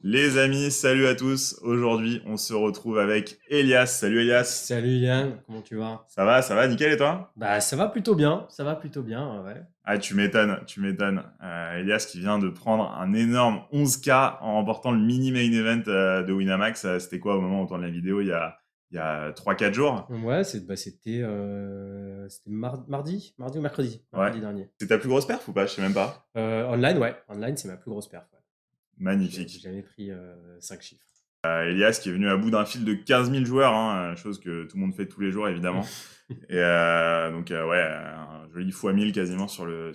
Les amis, salut à tous. Aujourd'hui, on se retrouve avec Elias. Salut Elias. Salut Yann, comment tu vas? Ça va, nickel et toi? Bah ça va plutôt bien, ouais. Ah, tu m'étonnes, tu m'étonnes. Elias qui vient de prendre un énorme 11K en remportant le mini main event de Winamax. C'était quoi au moment où on tourne la vidéo il y a 3-4 jours? Ouais, c'était mardi ou mercredi, Ouais. mercredi dernier. C'est ta plus grosse perf ou pas? Je sais même pas. Online, ouais, online c'est ma plus grosse perf. Ouais. J'ai Magnifique. jamais pris 5 chiffres. Elias qui est venu à bout d'un fil de 15 000 joueurs, hein, chose que tout le monde fait tous les jours évidemment. Et donc ouais, un joli x 1000 quasiment sur le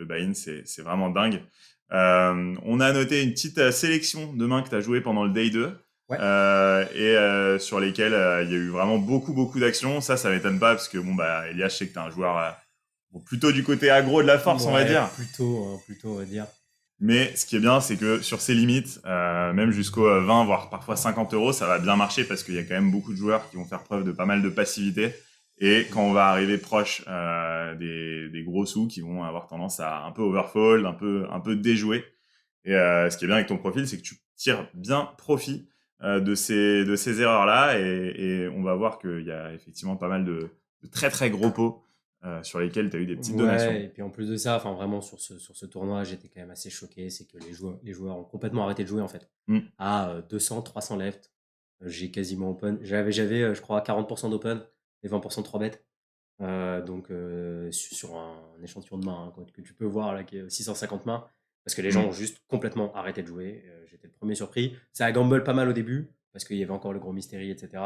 buy-in, c'est vraiment dingue. On a noté une petite sélection de mains que tu as joué pendant le day 2 Ouais. sur lesquelles il y a eu vraiment beaucoup d'actions. Ça m'étonne pas parce que bon bah Elias, je sais que tu es un joueur bon, plutôt du côté aggro de la force, on va Ouais, dire. plutôt on va dire. Mais ce qui est bien, c'est que sur ces limites, même jusqu'au 20, voire parfois 50 euros, ça va bien marcher parce qu'il y a quand même beaucoup de joueurs qui vont faire preuve de pas mal de passivité. Et quand on va arriver proche des gros sous, qui vont avoir tendance à un peu overfold, un peu déjouer. Et ce qui est bien avec ton profil, c'est que tu tires bien profit de ces erreurs-là. Et on va voir qu'il y a effectivement pas mal de très très gros pots sur lesquels tu as eu des petites donations. Ouais, et puis en plus de ça, enfin vraiment sur ce tournoi, j'étais quand même assez choqué, c'est que les joueurs ont complètement arrêté de jouer en fait. Mm. À 200, 300 left, j'ai quasiment open. J'avais je crois 40% d'open et 20% de 3 bet. Donc sur un échantillon de mains hein, que tu peux voir là, qui est 650 mains, parce que les gens Mm. ont juste complètement arrêté de jouer. J'étais le premier surpris. Ça a gamble pas mal au début, parce qu'il y avait encore le gros mystérie, etc.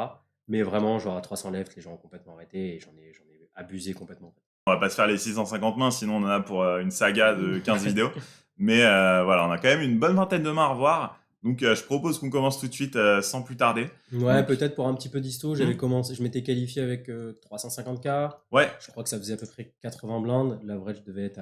Mais vraiment, genre à 300 left, les gens ont complètement arrêté et j'en ai abusé complètement. En fait. On va pas se faire les 650 mains, sinon on en a pour une saga de 15 vidéos. Mais voilà, on a quand même une bonne vingtaine de mains à revoir. Donc je propose qu'on commence tout de suite sans plus tarder. Ouais, Donc, peut-être pour un petit peu d'histo, hmm, je m'étais qualifié avec 350k. ouais, Je crois que ça faisait à peu près 80 blindes. L'average devait être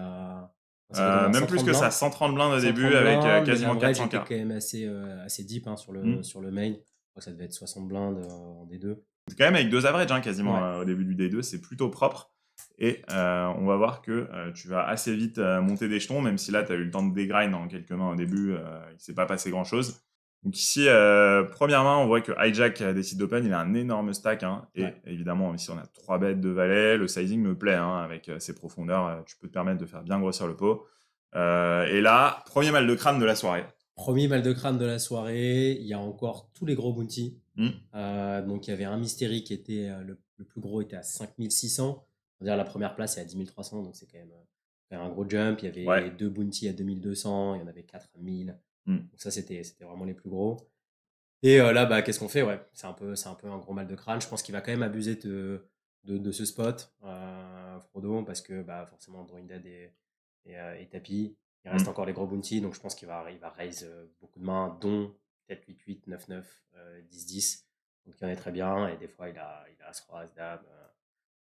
ça doit donner à même plus 130 que ça, blindes. 130 blindes au début 130 avec blindes, mais quasiment l'average 400K. était quand même assez deep hein, sur Hmm. le main. Je crois que ça devait être 60 blindes en D2. C'est quand même avec deux averages hein, quasiment Ouais. au début du D2, c'est plutôt propre. Et on va voir que tu vas assez vite monter des jetons, même si là tu as eu le temps de dégrind en quelques mains au début, il s'est pas passé grand chose. Donc ici, première main, on voit que Hijack décide d'open, il a un énorme stack. Hein, et Ouais. évidemment, ici on a 3 bêtes de valet, le sizing me plaît, hein, avec ses profondeurs, tu peux te permettre de faire bien grossir le pot. Et là, premier mal de crâne de la soirée. Premier mal de crâne de la soirée. Il y a encore tous les gros bounty. Hmm. Donc il y avait un mystérie qui était le plus gros était à 5600. On va dire la première place est à 10 300, donc c'est quand même un gros jump. Il y Ouais. avait deux bounty à 2200, il y en avait 4 à 1000. Hmm. Donc ça c'était vraiment les plus gros. Et là bah qu'est-ce qu'on fait? Ouais, c'est un peu un gros mal de crâne. Je pense qu'il va quand même abuser de ce spot, Frodo, parce que bah forcément Drawing Dead et tapis. Il reste Hmm. encore les gros bounty, donc je pense qu'il va raise beaucoup de mains, dont peut-être 8-8, 9-9, 10-10. Donc il en est très bien, et des fois il a As-Roi, As-Dame.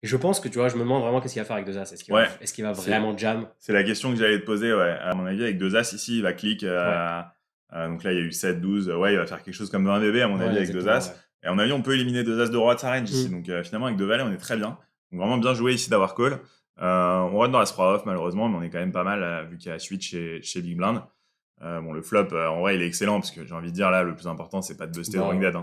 Et je pense que tu vois, je me demande vraiment qu'est-ce qu'il va faire avec deux As. Est-ce qu'il va, Ouais. est-ce qu'il va C'est vraiment jam? C'est la question que j'allais te poser, ouais. À mon avis, avec deux As ici, il va clic. Ouais, Donc là, il y a eu 7, 12. Ouais, il va faire quelque chose comme dans un bébé, à mon avis, ouais, avec deux exactement, As. ouais. Et à mon avis, on peut éliminer deux As de roi de sa range ici. Hmm. Donc finalement, avec deux valets, on est très bien. Donc vraiment bien joué ici d'avoir call. On run dans l'As 3 off, malheureusement, mais on est quand même pas mal, vu qu'il y a la suite chez Big Blind. Bon, le flop, en vrai, il est excellent, parce que j'ai envie de dire, là, le plus important, c'est pas de buster Bah Drawing Dead. ouais.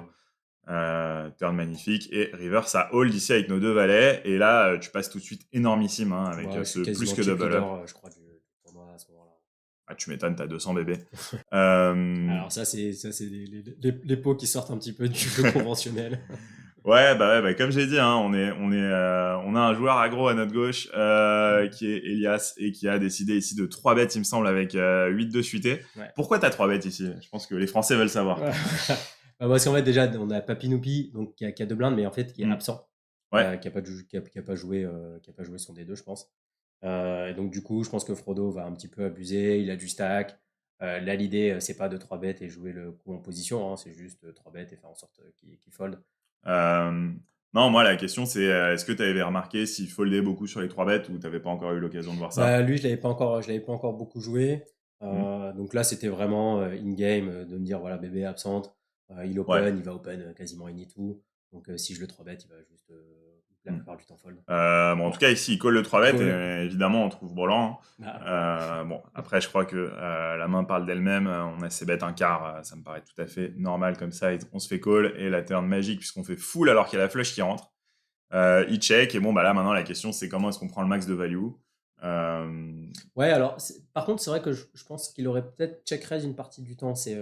Hein. Turn magnifique. Et river, ça hold ici avec nos deux valets. Et là, tu passes tout de suite énormissime, hein, avec Ouais, je ce suis plus quasiment que chip double up. leader, je crois, du tournoi à ce moment-là. Ah, tu m'étonnes, t'as 200 bébés. Euh, Alors ça c'est les pots qui sortent un petit peu du jeu conventionnel. ouais, comme j'ai dit, hein, on a un joueur aggro à notre gauche qui est Elias et qui a décidé ici de 3 bêtes, il me semble, avec 8 de suité. Ouais. Pourquoi t'as 3 bêtes ici? Je pense que les Français veulent savoir. Ouais. Bah, parce qu'en fait déjà on a Papinoupi donc qui a deux blindes mais en fait qui est Hmm. absent, Ouais. qui a pas joué son D2 je pense. Et donc du coup je pense que Frodo va un petit peu abuser, il a du stack. Là l'idée c'est pas de 3 bêtes et jouer le coup en position, hein, c'est juste 3 bêtes et faire en sorte qu'il fold. Euh, non, moi, la question, c'est est-ce que tu avais remarqué s'il foldait beaucoup sur les 3 bêtes ou t'avais pas encore eu l'occasion de voir Bah, ça? lui je l'avais pas encore beaucoup joué. Hmm. Donc là c'était vraiment in-game de me dire voilà bébé absente. Il Ouais. open, il va open quasiment in et tout. Donc si je le 3 bet, il va juste la plupart du temps fold. En tout cas, ici, il colle le 3 bet Colle. et évidemment, on trouve brelan. Ah, Après, je crois que la main parle d'elle-même. On a ses bêtes un quart. Ça me paraît tout à fait normal comme ça. On se fait call et la turn magique puisqu'on fait full alors qu'il y a la flush qui rentre. Il check et bon, bah là, maintenant, la question, c'est comment est-ce qu'on prend le max de value. Ouais, alors, par contre, c'est vrai que je pense qu'il aurait peut-être check raise une partie du temps ses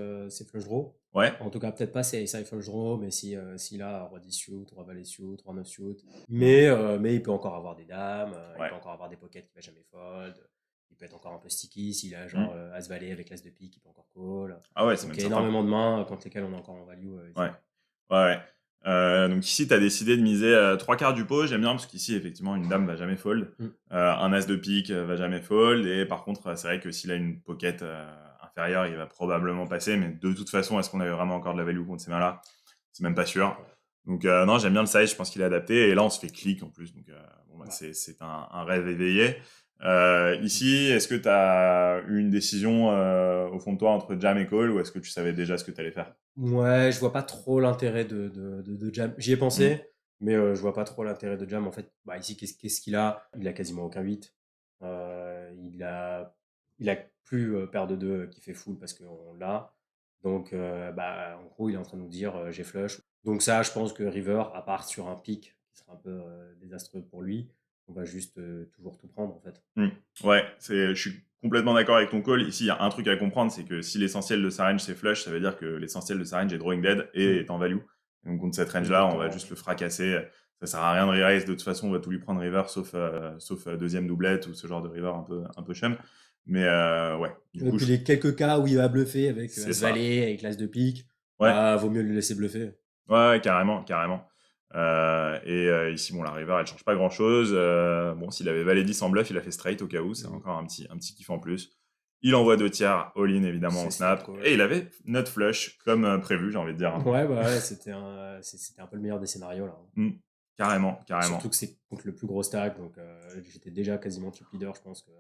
flush draw. Ouais, En tout cas, peut-être pas ses flush draw, mais s'il a roi 10 suit, roi valet suit, roi 9 suit. Mais il peut encore avoir des dames, Ouais. il peut encore avoir des pockets qu'il va jamais fold. Il peut être encore un peu sticky. S'il a genre as valet avec l'as de pique, il peut encore call. Ah ouais, c'est Donc même il y a certain. énormément de mains contre lesquelles on est encore en value. Ouais. Donc ici, tu as décidé de miser 3 quarts du pot. J'aime bien parce qu'ici, effectivement, une dame va jamais fold. Un as de pique va jamais fold. Et par contre, c'est vrai que s'il a une pocket inférieure, il va probablement passer. Mais de toute façon, est-ce qu'on avait vraiment encore de la value contre ces mains-là? C'est même pas sûr. Donc non, j'aime bien le size. Je pense qu'il est adapté. Et là, on se fait clic en plus. Donc c'est un rêve éveillé. Ici, est-ce que tu as eu une décision au fond de toi entre jam et call ou est-ce que tu savais déjà ce que tu allais faire? Ouais, je vois pas trop l'intérêt de jam. J'y ai pensé, mais je vois pas trop l'intérêt de jam. En fait, bah, ici, qu'est-ce qu'il a? Il a quasiment aucun 8. Il a plus paire de 2 qui fait full parce qu'on l'a. Donc, en gros, il est en train de nous dire j'ai flush. Donc ça, je pense que River, à part sur un pic qui sera un peu désastreux pour lui, on va juste toujours tout prendre en fait. Ouais, je suis complètement d'accord avec ton call. Ici, il y a un truc à comprendre, c'est que si l'essentiel de sa range c'est flush, ça veut dire que l'essentiel de sa range est drawing dead et est en value. Donc contre cette range-là, on va juste le fracasser. Ça sert à rien de re-raise. De toute façon, on va tout lui prendre river, sauf deuxième doublette ou ce genre de river un peu chum. Mais ouais. Et puis les quelques cas où il va bluffer avec C'est as ça. valet, avec l'as de pique, Ouais. bah, vaut mieux le laisser bluffer. Ouais, carrément. Ici, bon, la river, elle change pas grand-chose. Bon, s'il avait valet 10 en bluff, il a fait straight au cas où. C'est encore un petit kiff en plus. Il envoie 2 tiers, all-in évidemment en C'est snap. cool. Et il avait nut flush comme prévu, j'ai envie de dire. Ouais, bah ouais, c'était un peu le meilleur des scénarios là. Carrément. Surtout que c'est contre le plus gros stack, donc j'étais déjà quasiment chip leader, je pense que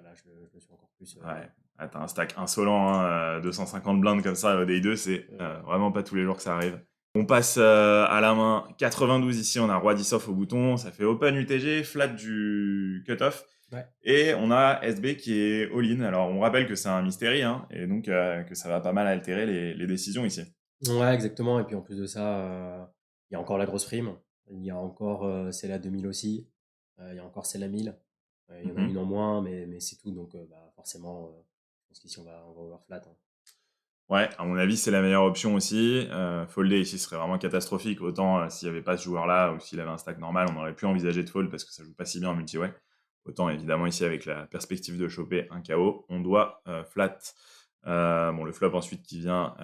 là je le suis encore plus. Ouais. Ah, t'as un stack insolent, hein, 250 blindes comme ça au day 2, c'est vraiment pas tous les jours que ça arrive. On passe à la main 92 ici, on a roi 10 off au bouton, ça fait open UTG, flat du cutoff. Ouais. Et on a SB qui est all-in. Alors on rappelle que c'est un mystérie, hein, et donc que ça va pas mal altérer les décisions ici. Ouais, exactement. Et puis en plus de ça, il y a encore la grosse prime. Il y a encore celle à 2000 aussi. Il y a encore celle à 1000. Il y en a une en moins, mais c'est tout. Donc forcément, je pense qu'ici on va overflat. Hein. Ouais, à mon avis, c'est la meilleure option aussi. Folder ici serait vraiment catastrophique. Autant s'il n'y avait pas ce joueur-là ou s'il avait un stack normal, on aurait pu envisager de fold parce que ça joue pas si bien en multi-way. Autant évidemment ici avec la perspective de choper un KO, on doit flat. Le flop ensuite qui vient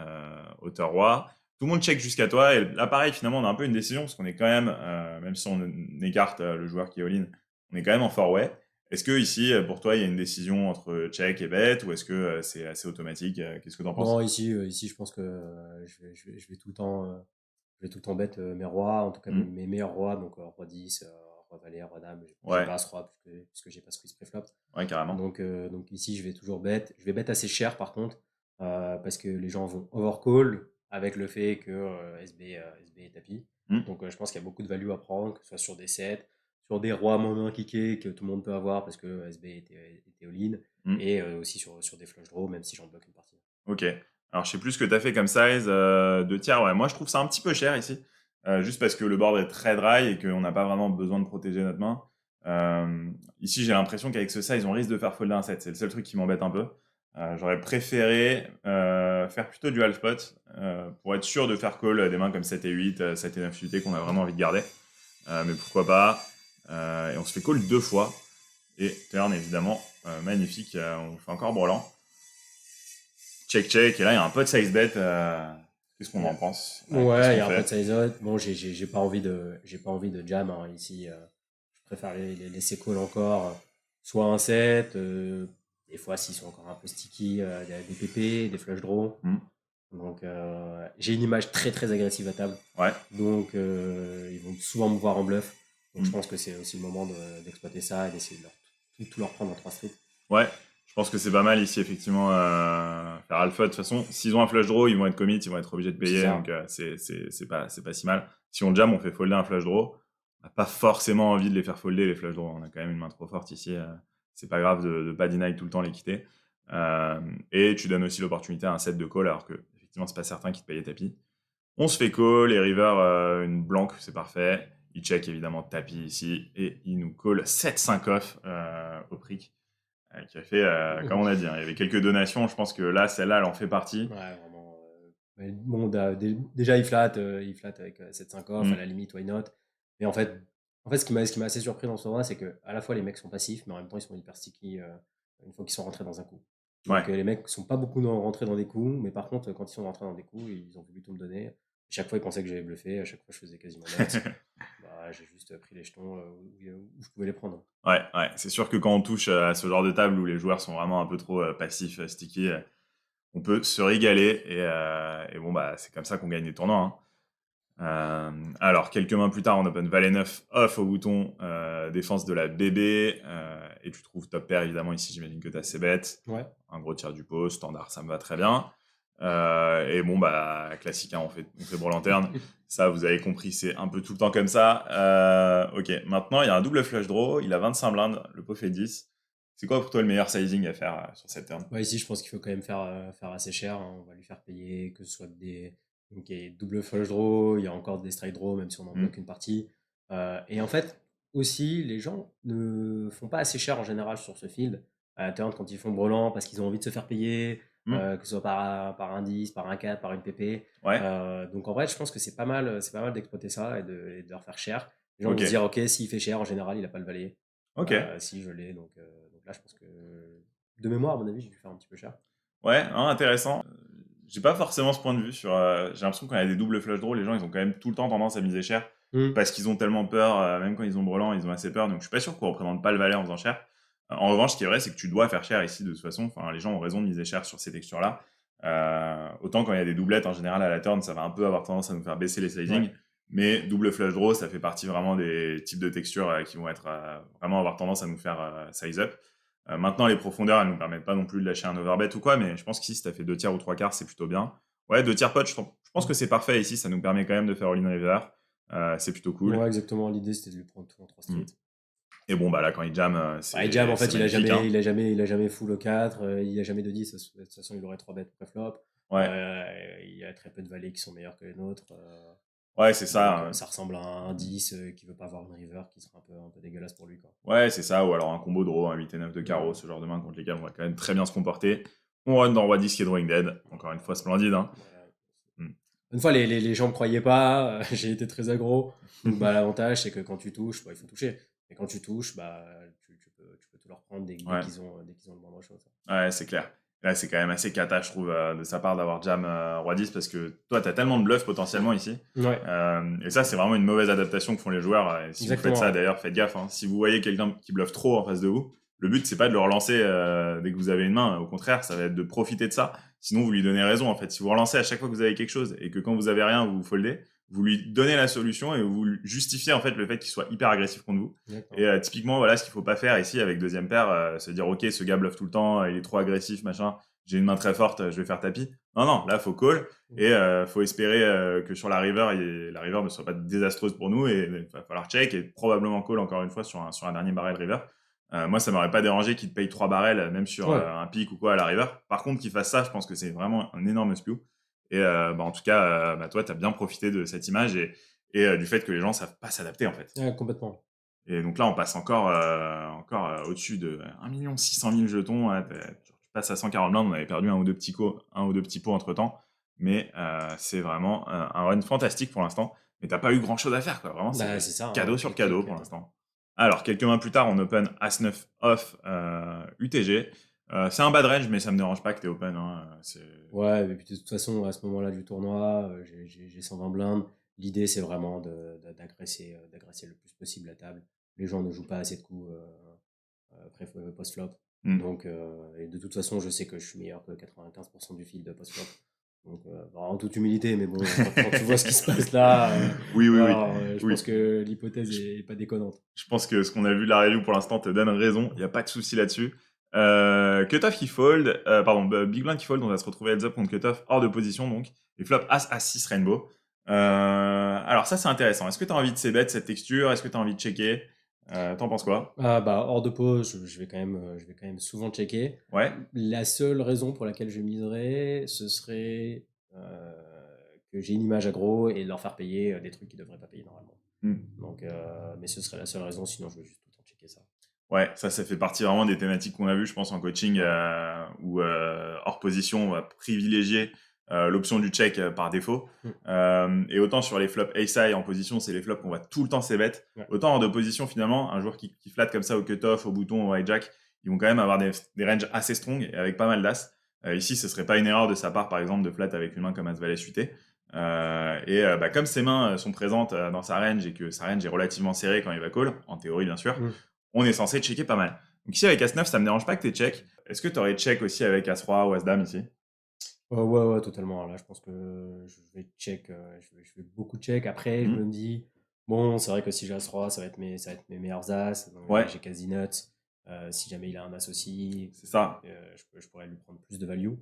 hauteur roi. Tout le monde check jusqu'à toi et là pareil finalement on a un peu une décision parce qu'on est quand même si on écarte le joueur qui est all-in, on est quand même en four-way. Est-ce que ici, pour toi, il y a une décision entre check et bet ou est-ce que c'est assez automatique? Qu'est-ce que tu en penses? Non, ici, je pense que je vais tout le temps, bet mes rois, en tout cas mes meilleurs rois, donc roi 10, roi valet, roi dame. J'ai pas ce roi puisque j'ai pas squeeze préflop. Ouais, carrément. Donc ici, je vais toujours bet. Je vais bet assez cher par contre, parce que les gens vont overcall avec le fait que SB est tapis. Donc je pense qu'il y a beaucoup de value à prendre, que ce soit sur des sets, sur des rois moins kickés que tout le monde peut avoir parce que SB était all-in, et aussi sur des flush draws, même si j'en bloque une partie. Ok. Alors, je sais plus ce que tu as fait comme size. 2 tiers, ouais. Moi, je trouve ça un petit peu cher ici. Juste parce que le board est très dry et qu'on n'a pas vraiment besoin de protéger notre main. Ici, j'ai l'impression qu'avec ce size, on risque de faire folder un set. C'est le seul truc qui m'embête un peu. J'aurais préféré faire plutôt du half pot pour être sûr de faire call des mains comme 7 et 8, 7 et 9 suités qu'on a vraiment envie de garder. Mais pourquoi pas. Et on se fait call 2 fois. Et turn, évidemment, magnifique. On fait encore brelan. Check. Et là, il y a un pot size bet. Qu'est-ce qu'on en pense? Ouais, il y a un peu de size out. Bon, j'ai pas envie de jam hein, ici. Je préfère les laisser call encore. Soit un set, des fois s'ils sont encore un peu sticky, des PP, des flush draws. Donc j'ai une image très très agressive à table. Ouais. Donc ils vont souvent me voir en bluff. Donc je pense que c'est aussi le moment d'exploiter ça et d'essayer de tout leur prendre en 3 streets. Ouais. Je pense que c'est pas mal ici, effectivement, faire alpha. De toute façon, s'ils ont un flush draw, ils vont être commit, ils vont être obligés de payer. Donc, c'est pas si mal. Si on jam, on fait folder un flush draw. n'a pas forcément envie de les faire folder, les flush draws. On a quand même une main trop forte ici. C'est pas grave de pas deny tout le temps l'équité. Et tu donnes aussi l'opportunité à un set de call, alors que effectivement, c'est pas certain qu'il te paye tapis. On se fait call, les rivers, une blanque, c'est parfait. Il check évidemment tapis ici, et il nous call 7-5 off au prick. Qui a fait, comme on a dit, hein, il y avait quelques donations. Je pense que là, celle-là, elle en fait partie. Ouais, vraiment. Mais bon, déjà, il flatte avec 7-5 off, à la limite, why not. Mais en fait ce qui m'a assez surpris dans ce tournoi, c'est que à la fois les mecs sont passifs, mais en même temps, ils sont hyper sticky une fois qu'ils sont rentrés dans un coup. Donc Ouais. les mecs sont pas beaucoup rentrés dans des coups, mais par contre, quand ils sont rentrés dans des coups, ils ont voulu tout me donner. Chaque fois, ils pensaient que j'avais bluffé, à chaque fois, je faisais quasiment net. Bah, j'ai juste pris les jetons où je pouvais les prendre. Ouais, ouais. C'est sûr que quand on touche à ce genre de table où les joueurs sont vraiment un peu trop passifs, sticky, on peut se régaler. Et bon, bah, c'est comme ça qu'on gagne les tournois, hein. Alors, quelques mains plus tard, on open Valet 9 off au bouton défense de la BB. Et tu trouves top pair, évidemment, ici, j'imagine que tu as assez bêtes. Ouais. Un gros tir du pot, standard, ça me va très bien. Et bon, bah, classique, hein, on fait bro lanterne. Ça, vous avez compris, c'est un peu tout le temps comme ça. Ok, maintenant, il y a un double flush draw. Il a 25 blindes, le pot fait 10. C'est quoi pour toi le meilleur sizing à faire sur cette turn? Ouais, ici, je pense qu'il faut quand même faire assez cher, hein. On va lui faire payer, que ce soit des. Donc, il y a double flush draw, il y a encore des strike draw, même si on en bloque une partie. Et en fait, aussi, les gens ne font pas assez cher en général sur ce field. À la turn, quand ils font brelan, parce qu'ils ont envie de se faire payer, Mm. que ce soit par un 10, par un 4, par une PP. Ouais, Donc, en vrai, je pense que c'est pas mal d'exploiter ça et de leur faire cher. Les gens vont ok, se dire, ok, s'il fait cher, en général, il a pas le valet. ok. Si je l'ai, donc là, je pense que de mémoire, à mon avis, j'ai dû faire un petit peu cher. Ouais, hein, intéressant. J'ai pas forcément ce point de vue sur. J'ai l'impression quand il y a des doubles flush draws, les gens ils ont quand même tout le temps tendance à miser cher parce qu'ils ont tellement peur, même quand ils ont brelan, ils ont assez peur. Donc je suis pas sûr qu'on représente pas le valet en faisant cher. En revanche, ce qui est vrai, c'est que tu dois faire cher ici de toute façon. Enfin, les gens ont raison de miser cher sur ces textures-là. Autant quand il y a des doublettes en général à la turn, ça va un peu avoir tendance à nous faire baisser les sizing. Ouais. Mais double flush draw, ça fait partie vraiment des types de textures qui vont être vraiment avoir tendance à nous faire size up. Maintenant, les profondeurs, elles nous permettent pas non plus de lâcher un overbet ou quoi, mais je pense qu'ici, si t'as fait 2 tiers ou 3 quarts, c'est plutôt bien. Ouais, 2 tiers pot, je pense que c'est parfait ici, ça nous permet quand même de faire all-in river. C'est plutôt cool. Ouais, exactement. L'idée, c'était de lui prendre tout en 3 Mm. street. Et bon, bah là, quand il jam, Bah, et Jam, en c'est fait, il a magnifique, hein. jamais, il a jamais, il a jamais full au 4, il a jamais de 10. De toute façon, il aurait 3 bêtes pré-flop. Ouais, Il y a très peu de valets qui sont meilleurs que les nôtres. ouais, c'est Donc, ça. ça ressemble à un 10 qui veut pas avoir une river qui sera un peu dégueulasse pour lui, quoi. Ouais, c'est ça. Ou alors un combo draw, un 8 et 9 de carreau, ce genre de main contre lesquels on va quand même très bien se comporter. On run dans Roi 10 qui est drawing dead. Encore une fois, splendide, hein. Voilà. Mm. Une fois, les gens me croyaient pas, j'ai été très aggro. Donc, bah, l'avantage, c'est que quand tu touches, bah, il faut toucher. Et quand tu touches, bah, tu peux tout leur prendre dès Ouais. qu'ils ont le moindre chose. Ouais, c'est clair. Là, c'est quand même assez cata, je trouve, de sa part d'avoir jam Roi 10 parce que toi, t'as tellement de bluff potentiellement ici. Ouais, Et ça, c'est vraiment une mauvaise adaptation que font les joueurs. Et si vous faites exactement. ça, d'ailleurs, faites gaffe, hein. Si vous voyez quelqu'un qui bluffe trop en face de vous, le but, c'est pas de le relancer dès que vous avez une main. Au contraire, ça va être de profiter de ça. Sinon, vous lui donnez raison, en fait. Si vous relancez à chaque fois que vous avez quelque chose et que quand vous avez rien, vous foldez, vous lui donnez la solution et vous lui justifiez, en fait, le fait qu'il soit hyper agressif contre vous. Exactement. Et typiquement, voilà ce qu'il faut pas faire ici avec deuxième paire, se dire, ok, ce gars bluffe tout le temps, il est trop agressif, machin, j'ai une main très forte, je vais faire tapis. Non, non, là, faut call. Et faut espérer que sur la river, la river ne soit pas désastreuse pour nous. Et il va falloir check et probablement call encore une fois sur un dernier barrel river. Moi, ça m'aurait pas dérangé qu'il te paye 3 barrels, même sur Ouais. un pic ou quoi à la river. Par contre, qu'il fasse ça, je pense que c'est vraiment un énorme spew. Et bah, en tout cas, bah, toi, tu as bien profité de cette image et du fait que les gens savent pas s'adapter, en fait. Ouais, complètement. Et donc là, on passe encore au-dessus de 1 600 000 jetons. Ouais, tu passes à 140 blindes. On avait perdu un ou deux petits pots entre-temps. Mais c'est vraiment un run fantastique pour l'instant. Mais t'as pas eu grand-chose à faire, quoi. Vraiment, Bah, c'est c'est ça, cadeau hein, sur clic, cadeau clic, pour l'instant. Alors, quelques mains plus tard, on open As-9 off UTG. C'est un bad range, mais ça me dérange pas que t'es open, hein. Ouais, et puis de toute façon, à ce moment-là du tournoi, j'ai 120 blindes. L'idée, c'est vraiment d'agresser le plus possible la table. Les gens ne jouent pas assez de coups post-flop. Hmm. Donc, et de toute façon, je sais que je suis meilleur que 95% du field post-flop. Donc, bah, en toute humilité, mais bon, quand tu vois ce qui se passe là, Oui, oui, oui. alors, je Oui. pense que l'hypothèse est pas déconnante. Je pense que ce qu'on a vu de la review pour l'instant te donne raison. Il n'y a pas de souci là-dessus. Cutoff qui fold, pardon, Big Blind qui fold, on va se retrouver heads up contre Cutoff hors de position donc. Et flop As As 6 Rainbow. Alors ça, c'est intéressant. Est-ce que tu as envie de c-bet cette texture? Est-ce que tu as envie de checker? T'en penses quoi? Ah bah, hors de pause, je vais quand même souvent checker. Ouais. La seule raison pour laquelle je miserais, ce serait que j'ai une image aggro et leur faire payer des trucs qu'ils devraient pas payer normalement. Hmm. Donc, mais ce serait la seule raison, sinon je veux juste tout le temps checker ça. Ouais, ça fait partie vraiment des thématiques qu'on a vues, je pense, en coaching, où hors position, on va privilégier l'option du check par défaut. Et autant sur les flops ace-high en position, c'est les flops qu'on va tout le temps c-bet. Ouais. Autant hors de position, finalement, un joueur qui flatte comme ça au cut-off, au bouton, au hijack, ils vont quand même avoir des ranges assez strong et avec pas mal d'as. Ici, ce serait pas une erreur de sa part, par exemple, de flat avec une main comme As-Valet suité. Comme ses mains sont présentes dans sa range et que sa range est relativement serrée quand il va call, en théorie bien sûr, on est censé checker pas mal. Donc ici avec As-9, ça me dérange pas que tu check. Est-ce que tu aurais check aussi avec As-Roi ou As-Dame ici? Ouais, totalement. Là, je pense que je vais check, je vais beaucoup check. Après, je me dis, bon, c'est vrai que si j'ai As-Roi, ça va être mes meilleurs As. Donc, Ouais. j'ai quasi nuts. Si jamais il a un As aussi, c'est ça. Je pourrais lui prendre plus de value.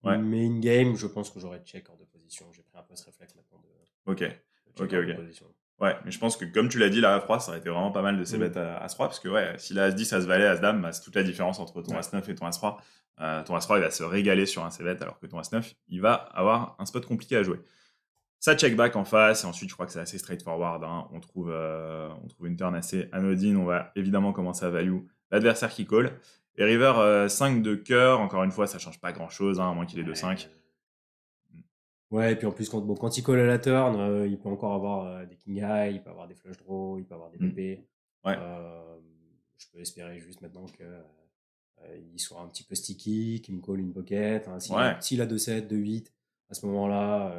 Ouais. Mais in-game, je pense que j'aurais check hors de position. J'ai pris un peu ce réflexe maintenant de Ok. check hors de position. Ouais, mais je pense que comme tu l'as dit, la As-Roi, ça aurait été vraiment pas mal de c-bet à As-Roi, parce que ouais, s'il a As-10, As-Valet, As-Dame, bah, c'est toute la différence entre ton As-9 et ton As-Roi. Ton As-Roi, il va se régaler sur un c-bet, alors que ton As-9, il va avoir un spot compliqué à jouer. Ça check back en face, et ensuite je crois que c'est assez straightforward. Hein. On trouve une turn assez anodine, on va évidemment commencer à value l'adversaire qui call. Et river 5 de cœur, encore une fois, ça change pas grand chose, hein, à moins qu'il ait 2-5. Ouais, et puis en plus, quand il call à la turn, il peut encore avoir des king high, il peut avoir des flush draws, il peut avoir des BP. Ouais. Je peux espérer juste maintenant que il soit un petit peu sticky, qu'il me call une pocket. Hein. S'il a 2-7, 2-8, à ce moment-là,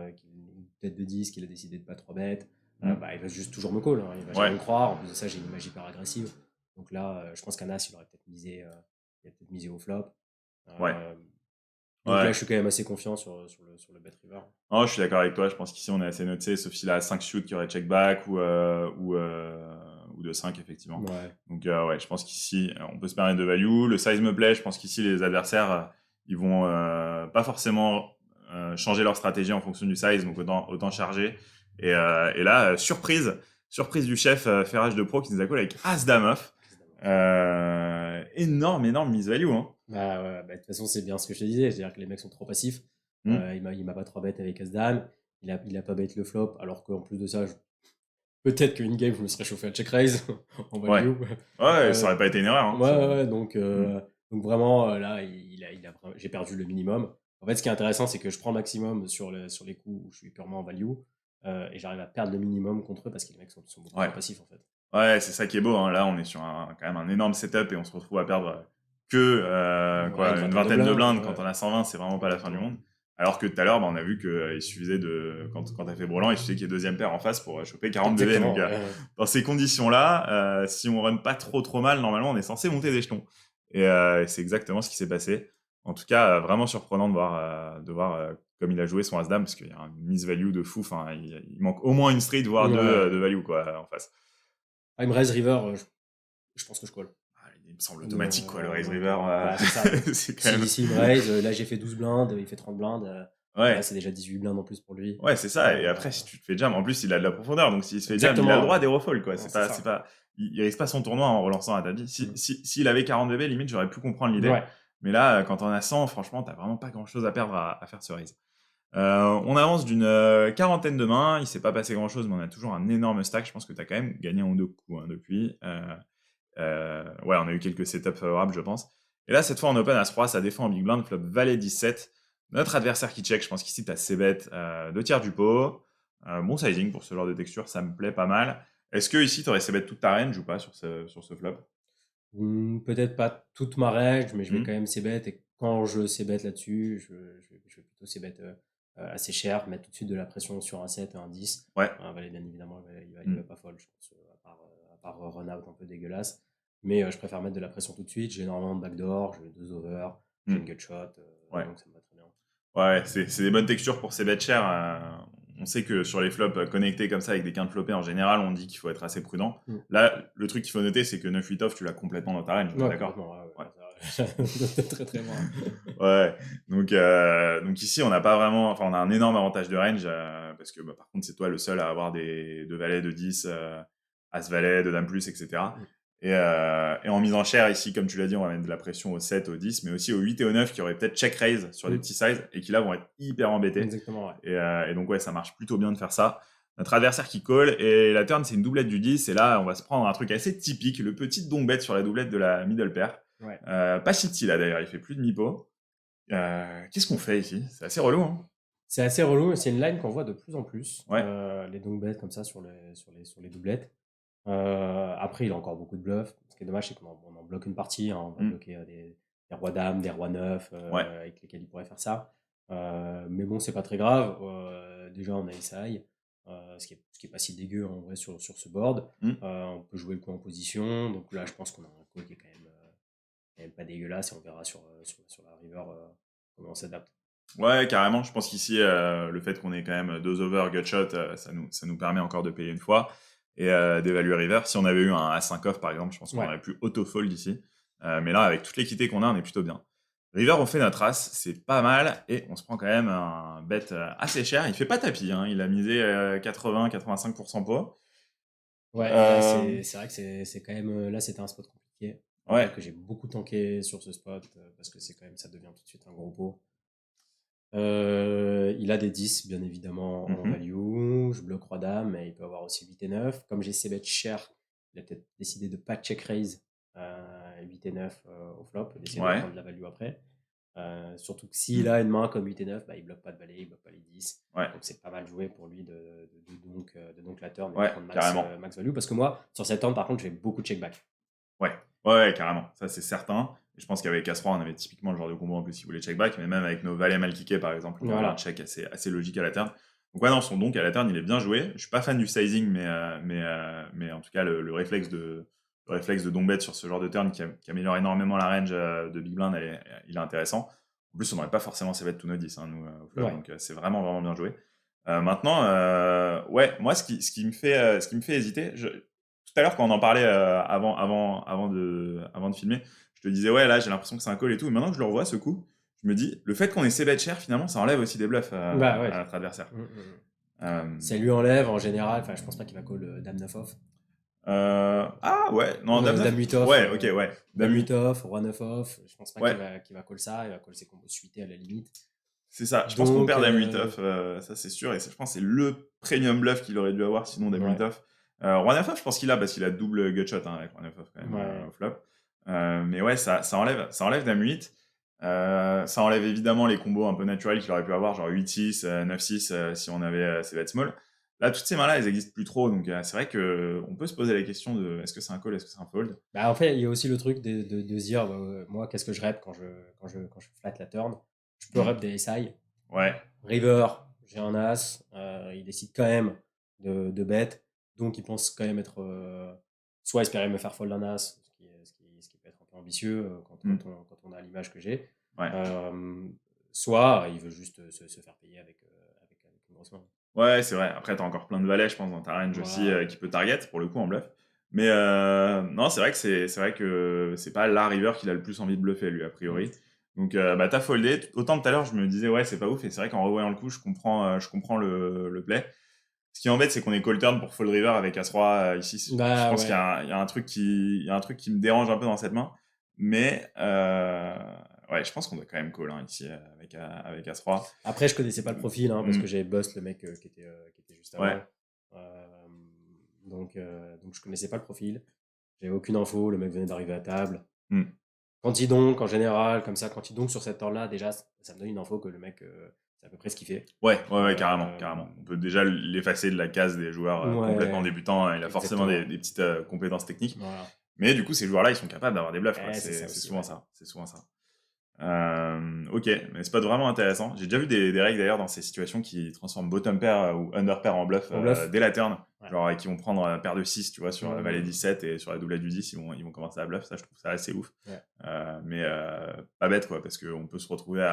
peut-être de 10, qu'il a décidé de pas 3 bet, bah, il va juste toujours me call. Hein. Il va jamais me croire. En plus de ça, j'ai une image hyper agressive. Donc là, je pense qu'un As, il aurait peut-être misé au flop. Donc là, je suis quand même assez confiant sur le bet river. Oh, je suis d'accord avec toi. Je pense qu'ici, on est assez noté, sauf s'il a 5 shoots qui aurait check back ou de 5, effectivement. Ouais. Donc, ouais, je pense qu'ici, on peut se permettre de value. Le size me plaît. Je pense qu'ici, les adversaires, ils vont pas forcément changer leur stratégie en fonction du size, donc autant charger. Et là, surprise du chef Ferrage de Pro qui nous a call avec As-Dame off. Énorme mise value. Hein. Bah, de toute façon, c'est bien ce que je te disais. C'est-à-dire que les mecs sont trop passifs. Il m'a pas 3 bêtes avec As-Dame. Il a pas bête le flop. Alors qu'en plus de ça, peut-être qu'une game, je me serais chauffé à check raise en value. Ouais, ça aurait pas été une erreur. Hein, ouais, donc vraiment, là, j'ai perdu le minimum. En fait, ce qui est intéressant, c'est que je prends le maximum sur les coups où je suis purement en value. Et j'arrive à perdre le minimum contre eux parce que les mecs sont beaucoup trop passifs, en fait. Ouais, c'est ça qui est beau. Hein. Là, on est sur quand même un énorme setup et on se retrouve à perdre que une vingtaine de blindes. Quand on a 120, c'est vraiment pas la fin du monde. Alors que tout à l'heure, on a vu qu'il suffisait quand t'as fait Brelan, il suffisait qu'il y ait deuxième paire en face pour choper 40 BB. Donc, dans ces conditions-là, si on run pas trop mal, normalement, on est censé monter des jetons. Et c'est exactement ce qui s'est passé. En tout cas, vraiment surprenant de voir comme il a joué son As-Dame, parce qu'il y a une mise value de fou. Enfin, il manque au moins une street, voire deux de value quoi, en face. Il me raise river, je pense que je call. Il me semble automatique, le raise river. C'est ça. C'est quand même... Si il me raise, là j'ai fait 12 blindes, il fait 30 blindes. Ouais. Là, c'est déjà 18 blindes en plus pour lui. Ouais, c'est ça. Et après, si tu te fais jam, en plus, il a de la profondeur. Donc, s'il se fait jam, il a le droit des refolds, quoi. Il risque pas son tournoi en relançant à Tabi. S'il avait 40 BB, limite, j'aurais pu comprendre l'idée. Ouais. Mais là, quand on a 100, franchement, t'as vraiment pas grand chose à perdre à faire ce raise. On avance d'une quarantaine de mains. Il s'est pas passé grand chose, mais on a toujours un énorme stack. Je pense que t'as quand même gagné en 2 coups depuis. Ouais, on a eu quelques setups favorables, je pense. Et là, cette fois, en open As-Roi, ça défend en big blind, flop Valet 17. Notre adversaire qui check, je pense qu'ici, t'as C-bet 2 tiers du pot. Bon sizing pour ce genre de texture, ça me plaît pas mal. Est-ce que ici, t'aurais C-bet toute ta range ou pas sur ce flop? Peut-être pas toute ma range, mais je vais quand même C-bet. Et quand je C-bet là-dessus, je vais plutôt C-bet assez cher, mettre tout de suite de la pression sur un 7 et un 10. Ouais. Valet, bien évidemment, il va pas fold, je pense, à part run-out un peu dégueulasse. Mais je préfère mettre de la pression tout de suite. J'ai énormément de backdoor, j'ai 2 over, j'ai une gut shot, donc ça me va très bien. Ouais, c'est des bonnes textures pour ces bêtes chères. On sait que sur les flops connectés comme ça avec des quintes flopées, en général, on dit qu'il faut être assez prudent. Là, le truc qu'il faut noter, c'est que 9-8 off, tu l'as complètement dans ta range. Ouais, d'accord. Très très loin. Ouais, donc ici on n'a pas vraiment, enfin on a un énorme avantage de range parce que par contre c'est toi le seul à avoir deux valets de 10, as valet, de dame plus, etc. Mm. Et en mise en chair ici, comme tu l'as dit, on va mettre de la pression au 7, au 10, mais aussi au 8 et au 9 qui auraient peut-être check raise sur des Mm. petits sizes et qui là vont être hyper embêtés. Exactement, ouais. Et donc ouais, ça marche plutôt bien de faire ça. Notre adversaire qui call et la turn c'est une doublette du 10 et là on va se prendre un truc assez typique, le petit don bet sur la doublette de la middle pair. Ouais. Pas shitty là d'ailleurs, il fait plus de mi-pot. Qu'est-ce qu'on fait ici? C'est assez relou, hein? C'est assez relou, c'est une line qu'on voit de plus en plus, Ouais. les donk bets comme ça sur les doublettes. Après, il a encore beaucoup de bluffs. Ce qui est dommage, c'est qu'on en bloque une partie, hein. On va bloquer des rois dames, des rois neufs, Ouais. avec lesquels il pourrait faire ça. Mais bon, c'est pas très grave. Déjà, on a SI, ce qui est pas si dégueu en vrai sur ce board. On peut jouer le coup en position. Donc là, je pense qu'on a un call qui est quand même pas dégueulasse et on verra sur la river comment on s'adapte. Ouais, carrément. Je pense qu'ici, le fait qu'on ait quand même 2 over gutshot, ça nous permet encore de payer une fois et d'évaluer river. Si on avait eu un A5 off, par exemple, je pense qu'on Ouais. aurait pu auto-fold ici. Mais là, avec toute l'équité qu'on a, on est plutôt bien. River, on fait notre as, c'est pas mal et on se prend quand même un bet assez cher. Il fait pas tapis, hein. Il a misé 80-85% pot. Ouais, là, Euh, c'est vrai que c'est quand même. Là, c'était un spot compliqué. Je ouais. rappelle que j'ai beaucoup tanké sur ce spot parce que c'est quand même, ça devient tout de suite un gros pot. Il a des 10, bien évidemment, en Mhm. value. Je bloque roi dame, mais il peut avoir aussi 8 et 9. Comme j'ai bet cher, il a peut-être décidé de pas check raise 8 et 9 au flop, d'essayer de Ouais. prendre la value après. Surtout que s'il a une main comme 8 et 9, bah, il bloque pas de valet, il bloque pas les 10. Ouais. Donc c'est pas mal joué pour lui de donc la turn et Ouais, de prendre carrément. max value. Parce que moi, sur cette turn, par contre, je fais beaucoup de check back. Ouais, ouais, carrément. Ça, c'est certain. Et je pense qu'avec As-3, on avait typiquement le genre de combo en plus si vous voulez check back, mais même avec nos valets mal kickés, par exemple, on avait Voilà. un check assez logique à la turn. Donc, ouais, non, son donk à la turn, il est bien joué. Je suis pas fan du sizing, mais en tout cas, le réflexe de donk bet sur ce genre de turn qui améliore énormément la range de Big Blind, il est intéressant. En plus, on n'aurait pas forcément ces bêtes to no 10, hein, nous, au flop, Ouais. donc c'est vraiment, vraiment bien joué. Maintenant, ouais, moi, ce qui me fait hésiter, tout à l'heure, quand on en parlait avant de filmer, je te disais, ouais, là, j'ai l'impression que c'est un call et tout. Et maintenant que je le revois, ce coup, je me dis, le fait qu'on ait ces bêtes chères, finalement, ça enlève aussi des bluffs Bah ouais. à notre adversaire. Mm, mm. Euh, Ça lui enlève en général. Enfin, je pense pas qu'il va call Dame 9 off. ah, ouais, non, Dame 9. Dame 8 off. Ouais, ok, ouais. Dame Dame 8. 8 off, Roi 9 off. Je pense pas Ouais, qu'il va call ça. Il va call ses combos suités à la limite. c'est ça. Je pense qu'on Donc, perd Dame 8 off, ça c'est sûr. Et ça, je pense que c'est le premium bluff qu'il aurait dû avoir, sinon Dame 8 ouais. off. Roi 9 off, je pense qu'il a, parce qu'il a double gutshot avec Roi 9 off quand même Ouais. au flop. Mais ouais, ça enlève Dame 8. Ça enlève évidemment les combos un peu naturels qu'il aurait pu avoir, genre 8-6, 9-6 si on avait ces bêtes small. Là, toutes ces mains-là, elles existent plus trop, donc c'est vrai qu'on peut se poser la question de est-ce que c'est un call, est-ce que c'est un fold? Bah, en fait, il y a aussi le truc de se dire, moi, qu'est-ce que je rep quand je flatte la turn? Je peux rep des SI. Ouais, River, j'ai un as, il décide quand même de bet, donc il pense quand même être soit espérer me faire fold un as, ce qui peut être un peu ambitieux quand on a l'image que j'ai, ouais. soit il veut juste se faire payer avec une grosse main. Ouais, c'est vrai. Après, t'as encore plein de valets, je pense, dans ta range aussi, Voilà. qui peut target, pour le coup, en bluff. Mais non, c'est vrai que c'est pas la river qu'il a le plus envie de bluffer, lui, a priori. Donc, bah, t'as foldé. Autant tout à l'heure, je me disais, ouais, c'est pas ouf. Et c'est vrai qu'en revoyant le coup, je comprends le play. Ce qui embête, c'est qu'on est call turn pour fold river avec As-Roi ici. Je Bah pense ouais. qu'il y a un truc il y a un truc qui me dérange un peu dans cette main. Mais ouais, je pense qu'on doit quand même call hein, ici avec As-Roi. Après, je connaissais pas le profil, hein, parce Mm. que j'avais bust le mec qui était juste Ouais. avant. Euh, donc je connaissais pas le profil. J'avais aucune info, le mec venait d'arriver à table. Mm. Quand il donk, en général, comme ça, quand il donk sur cette turn-là, déjà, ça me donne une info que le mec, c'est à peu près ce qu'il fait. Ouais, carrément, Euh, carrément. On peut déjà l'effacer de la case des joueurs complètement Ouais, débutants. Il a forcément exactement. des petites compétences techniques. Voilà. Mais du coup, ces joueurs-là, ils sont capables d'avoir des bluffs. Quoi. C'est ça C'est aussi, souvent ouais. ça. C'est souvent ça. Ok, mais c'est pas vraiment intéressant. J'ai déjà vu des règles d'ailleurs dans ces situations qui transforment bottom pair ou under pair en bluff, En bluff. dès la turn. Ouais. Genre, qui vont prendre paire de 6, tu vois, sur la valet Mm. 17 et sur la doublette du 10, ils vont commencer à bluff. Ça, je trouve ça assez ouf. Ouais. Mais pas bête, quoi, parce qu'on peut se retrouver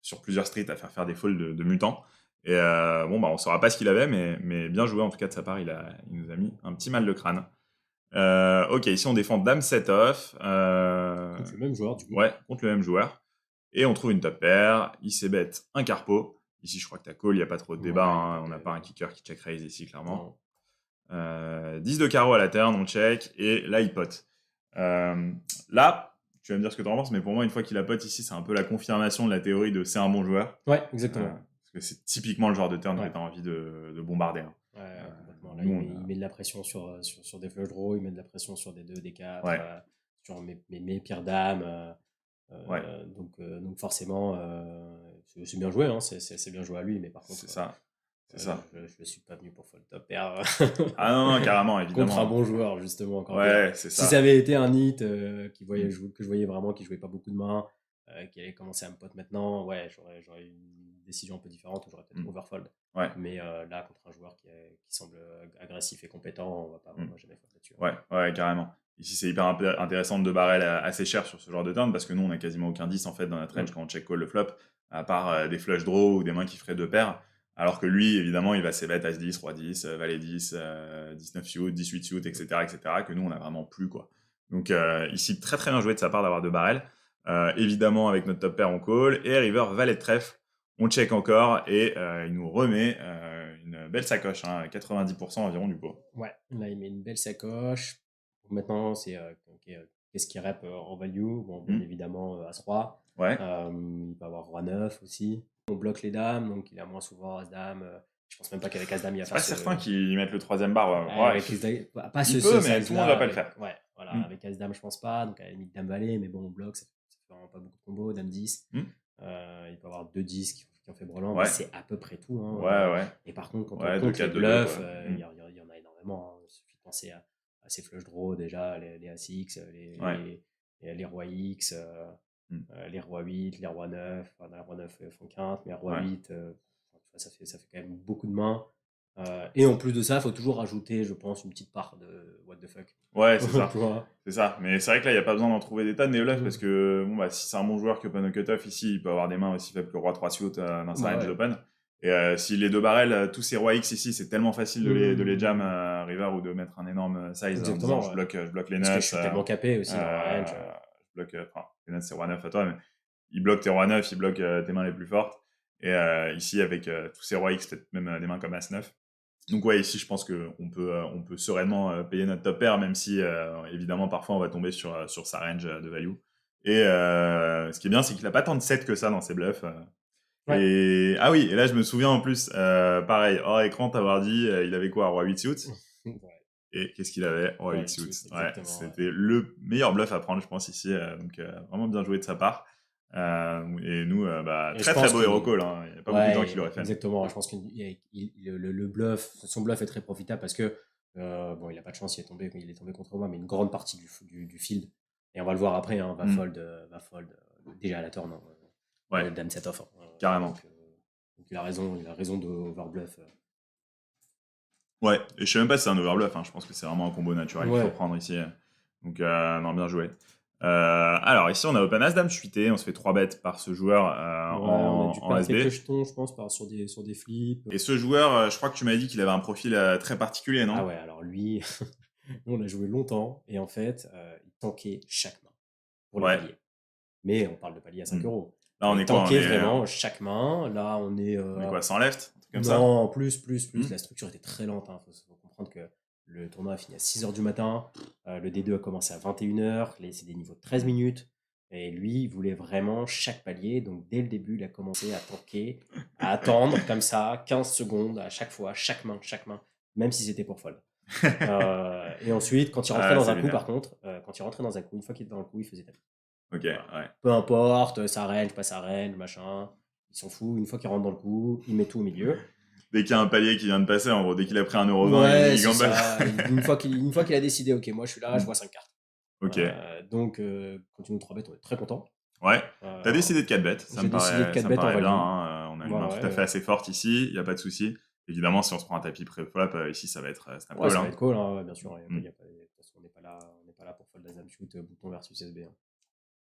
sur plusieurs streets à faire des folds de mutants. Et bon, bah, on saura pas ce qu'il avait, mais bien joué en tout cas de sa part. Il nous a mis un petit mal de crâne. Ok, ici on défend Dame 7 off. Donc le même joueur, du coup. Ouais, contre le même joueur. Et on trouve une top pair. Il bet un carpo. Ici, je crois que t'as call, il n'y a pas trop de débat. Ouais, hein. pas On n'a de- pas un kicker qui check raise ici, clairement. Non. 10 de carreau à la turn, on check. Et là, il pote. Là, tu vas me dire ce que tu en penses, mais pour moi, une fois qu'il a pote ici, c'est un peu la confirmation de la théorie de c'est un bon joueur. Ouais, exactement. Parce que c'est typiquement le genre de turn Ouais. que tu as envie de bombarder. hein. Ouais, complètement. Là, nous, il met de la pression sur des flush draws, il met de la pression sur des 2, des 4, Ouais. sur mes pires dames. Ouais. Donc forcément, c'est bien joué, hein, c'est bien joué à lui, mais par contre, C'est ça. C'est ça. je ne suis pas venu pour fold top pair Ah non, carrément, évidemment. contre un bon joueur, justement. Encore Ouais, bien. c'est Si ça. ça avait été un hit que je voyais vraiment, qui jouait pas beaucoup de mains, qui allait commencer à me pote maintenant, ouais, j'aurais eu une décision un peu différente, où j'aurais peut-être overfold. Ouais. Mais là, contre un joueur qui semble agressif et compétent, on va jamais fold là-dessus. Ouais, carrément. Ici, c'est hyper intéressant de barrel assez cher sur ce genre de turn parce que nous, on a quasiment aucun 10 en fait dans notre range quand on check call le flop, à part des flush draws ou des mains qui feraient deux paires. Alors que lui, évidemment, il va s'ébet As 10, Roi 10, Valet 10, 19 suit, 18 suit, etc., que nous, on a vraiment plus, quoi. Donc, ici, très très bien joué de sa part d'avoir deux barrels. Évidemment, avec notre top pair, on call. Et river, Valet de trèfle, on check encore et il nous remet une belle sacoche, 90% environ du pot. Ouais, là, il met une belle sacoche. Donc, maintenant, c'est qu'est-ce qu'il rep en value. Bon, bien évidemment, As-Roi. Ouais. Il peut avoir Roi 9 aussi. On bloque les dames, donc il a moins souvent As-Dame. Je pense même pas qu'avec As-Dame, il va C'est faire pas certain qu'ils mettent le troisième bar. avec pas il peut, mais tout le monde va pas le faire. Ouais, voilà, avec As-Dame, je pense pas. Donc à la limite, Dame-Valet, mais bon, on bloque, ça fait vraiment pas beaucoup de combos. Dame 10. Il peut avoir 2 10 qui ont fait brelan, mais c'est à peu près tout. Hein. Ouais. Et par contre, quand Ouais, on compte les bluffs, il y en a énormément. Hein. Il suffit de penser à ces flush draws déjà, les As-X, les Rois X, les Rois 8, les Rois 9. Enfin, les Rois 9 font quinte, mais les Rois 8, ça fait quand même beaucoup de mains. Et en plus de ça, il faut toujours rajouter, je pense, une petite part de what the fuck. Ouais, c'est ça. C'est ça. Mais c'est vrai que là, il n'y a pas besoin d'en trouver des tonnes des bluffs parce que si c'est un bon joueur qui open au cutoff ici, il peut avoir des mains aussi faibles que Roi 3 suit dans sa range d'open. Et si les deux barrels, tous ces Rois X ici, c'est tellement facile de les jam à river ou de mettre un énorme size en disant je bloque les nuts. Parce que je suis tellement capé aussi dans la range. Je bloque, les nuts c'est Roi 9 à toi, mais il bloque tes Roi 9, il bloque tes mains les plus fortes. Et ici, avec tous ces Rois X, peut-être même des mains comme As 9. Donc ouais, ici je pense qu'on peut sereinement payer notre top pair, même si évidemment parfois on va tomber sur sa range de value. Et ce qui est bien, c'est qu'il a pas tant de 7 que ça dans ses bluffs. Et ah oui, et là je me souviens en plus, pareil, hors écran, t'avoir dit, il avait quoi, Roi 8 suits. Et qu'est-ce qu'il avait, Roi 8 suits. C'était le meilleur bluff à prendre, je pense, ici. Donc vraiment bien joué de sa part. Et nous, très beau hero call. Il n'y a pas beaucoup de gens qui l'auraient fait. Exactement. Je pense que le bluff, son bluff est très profitable parce que bon, il a pas de chance, il est tombé contre moi, mais une grande partie du field. Et on va le voir après, hein, va fold déjà à la turn. Dame set off. Carrément. Donc il a raison de overbluff. Ouais, et je sais même pas si c'est un overbluff. Je pense que c'est vraiment un combo naturel qu'il faut prendre ici. Donc non, bien joué. Alors ici on a open as dame chuité, on se fait 3 bêtes par ce joueur on a dû SB. quelques jetons, je pense, sur des flips. Et ce joueur, je crois que tu m'as dit qu'il avait un profil très particulier, non? Ah ouais, alors lui, nous on a joué longtemps et en fait il tankait chaque main pour les paliers. Mais on parle de paliers à 5 euros. Là on est quoi? Tankait vraiment chaque main. Là on est quoi, sans left? Comme non, plus. La structure était très lente. Faut comprendre que le tournoi a fini à 6h du matin. Le D2 a commencé à 21h. C'est des niveaux de 13 minutes. Et lui, il voulait vraiment chaque palier. Donc, dès le début, il a commencé à tanker, à attendre comme ça, 15 secondes à chaque fois, chaque main, même si c'était pour fold. Et ensuite, quand il rentrait dans un coup, par contre, une fois qu'il était dans le coup, il faisait tapis. Ok, ouais. Peu importe, sa range, pas sa range, machin. Il s'en fout, une fois qu'il rentre dans le coup, il met tout au milieu. Dès qu'il y a un palier qui vient de passer, en gros, dès qu'il a pris 1,20€, il gamble. Une fois qu'il a décidé, ok, moi je suis là, je vois 5 cartes. Ok. Donc, quand il nous 3 bêtes, on est très content. Ouais. T'as décidé de 4 bêtes. Ça me paraît bien. On a une main tout à fait assez forte ici, il n'y a pas de souci. Évidemment, si on se prend un tapis pré-flop, ici, ça va être call. Ça va être call, bien sûr. On n'est pas là pour fold as dame shoot, bouton versus SB.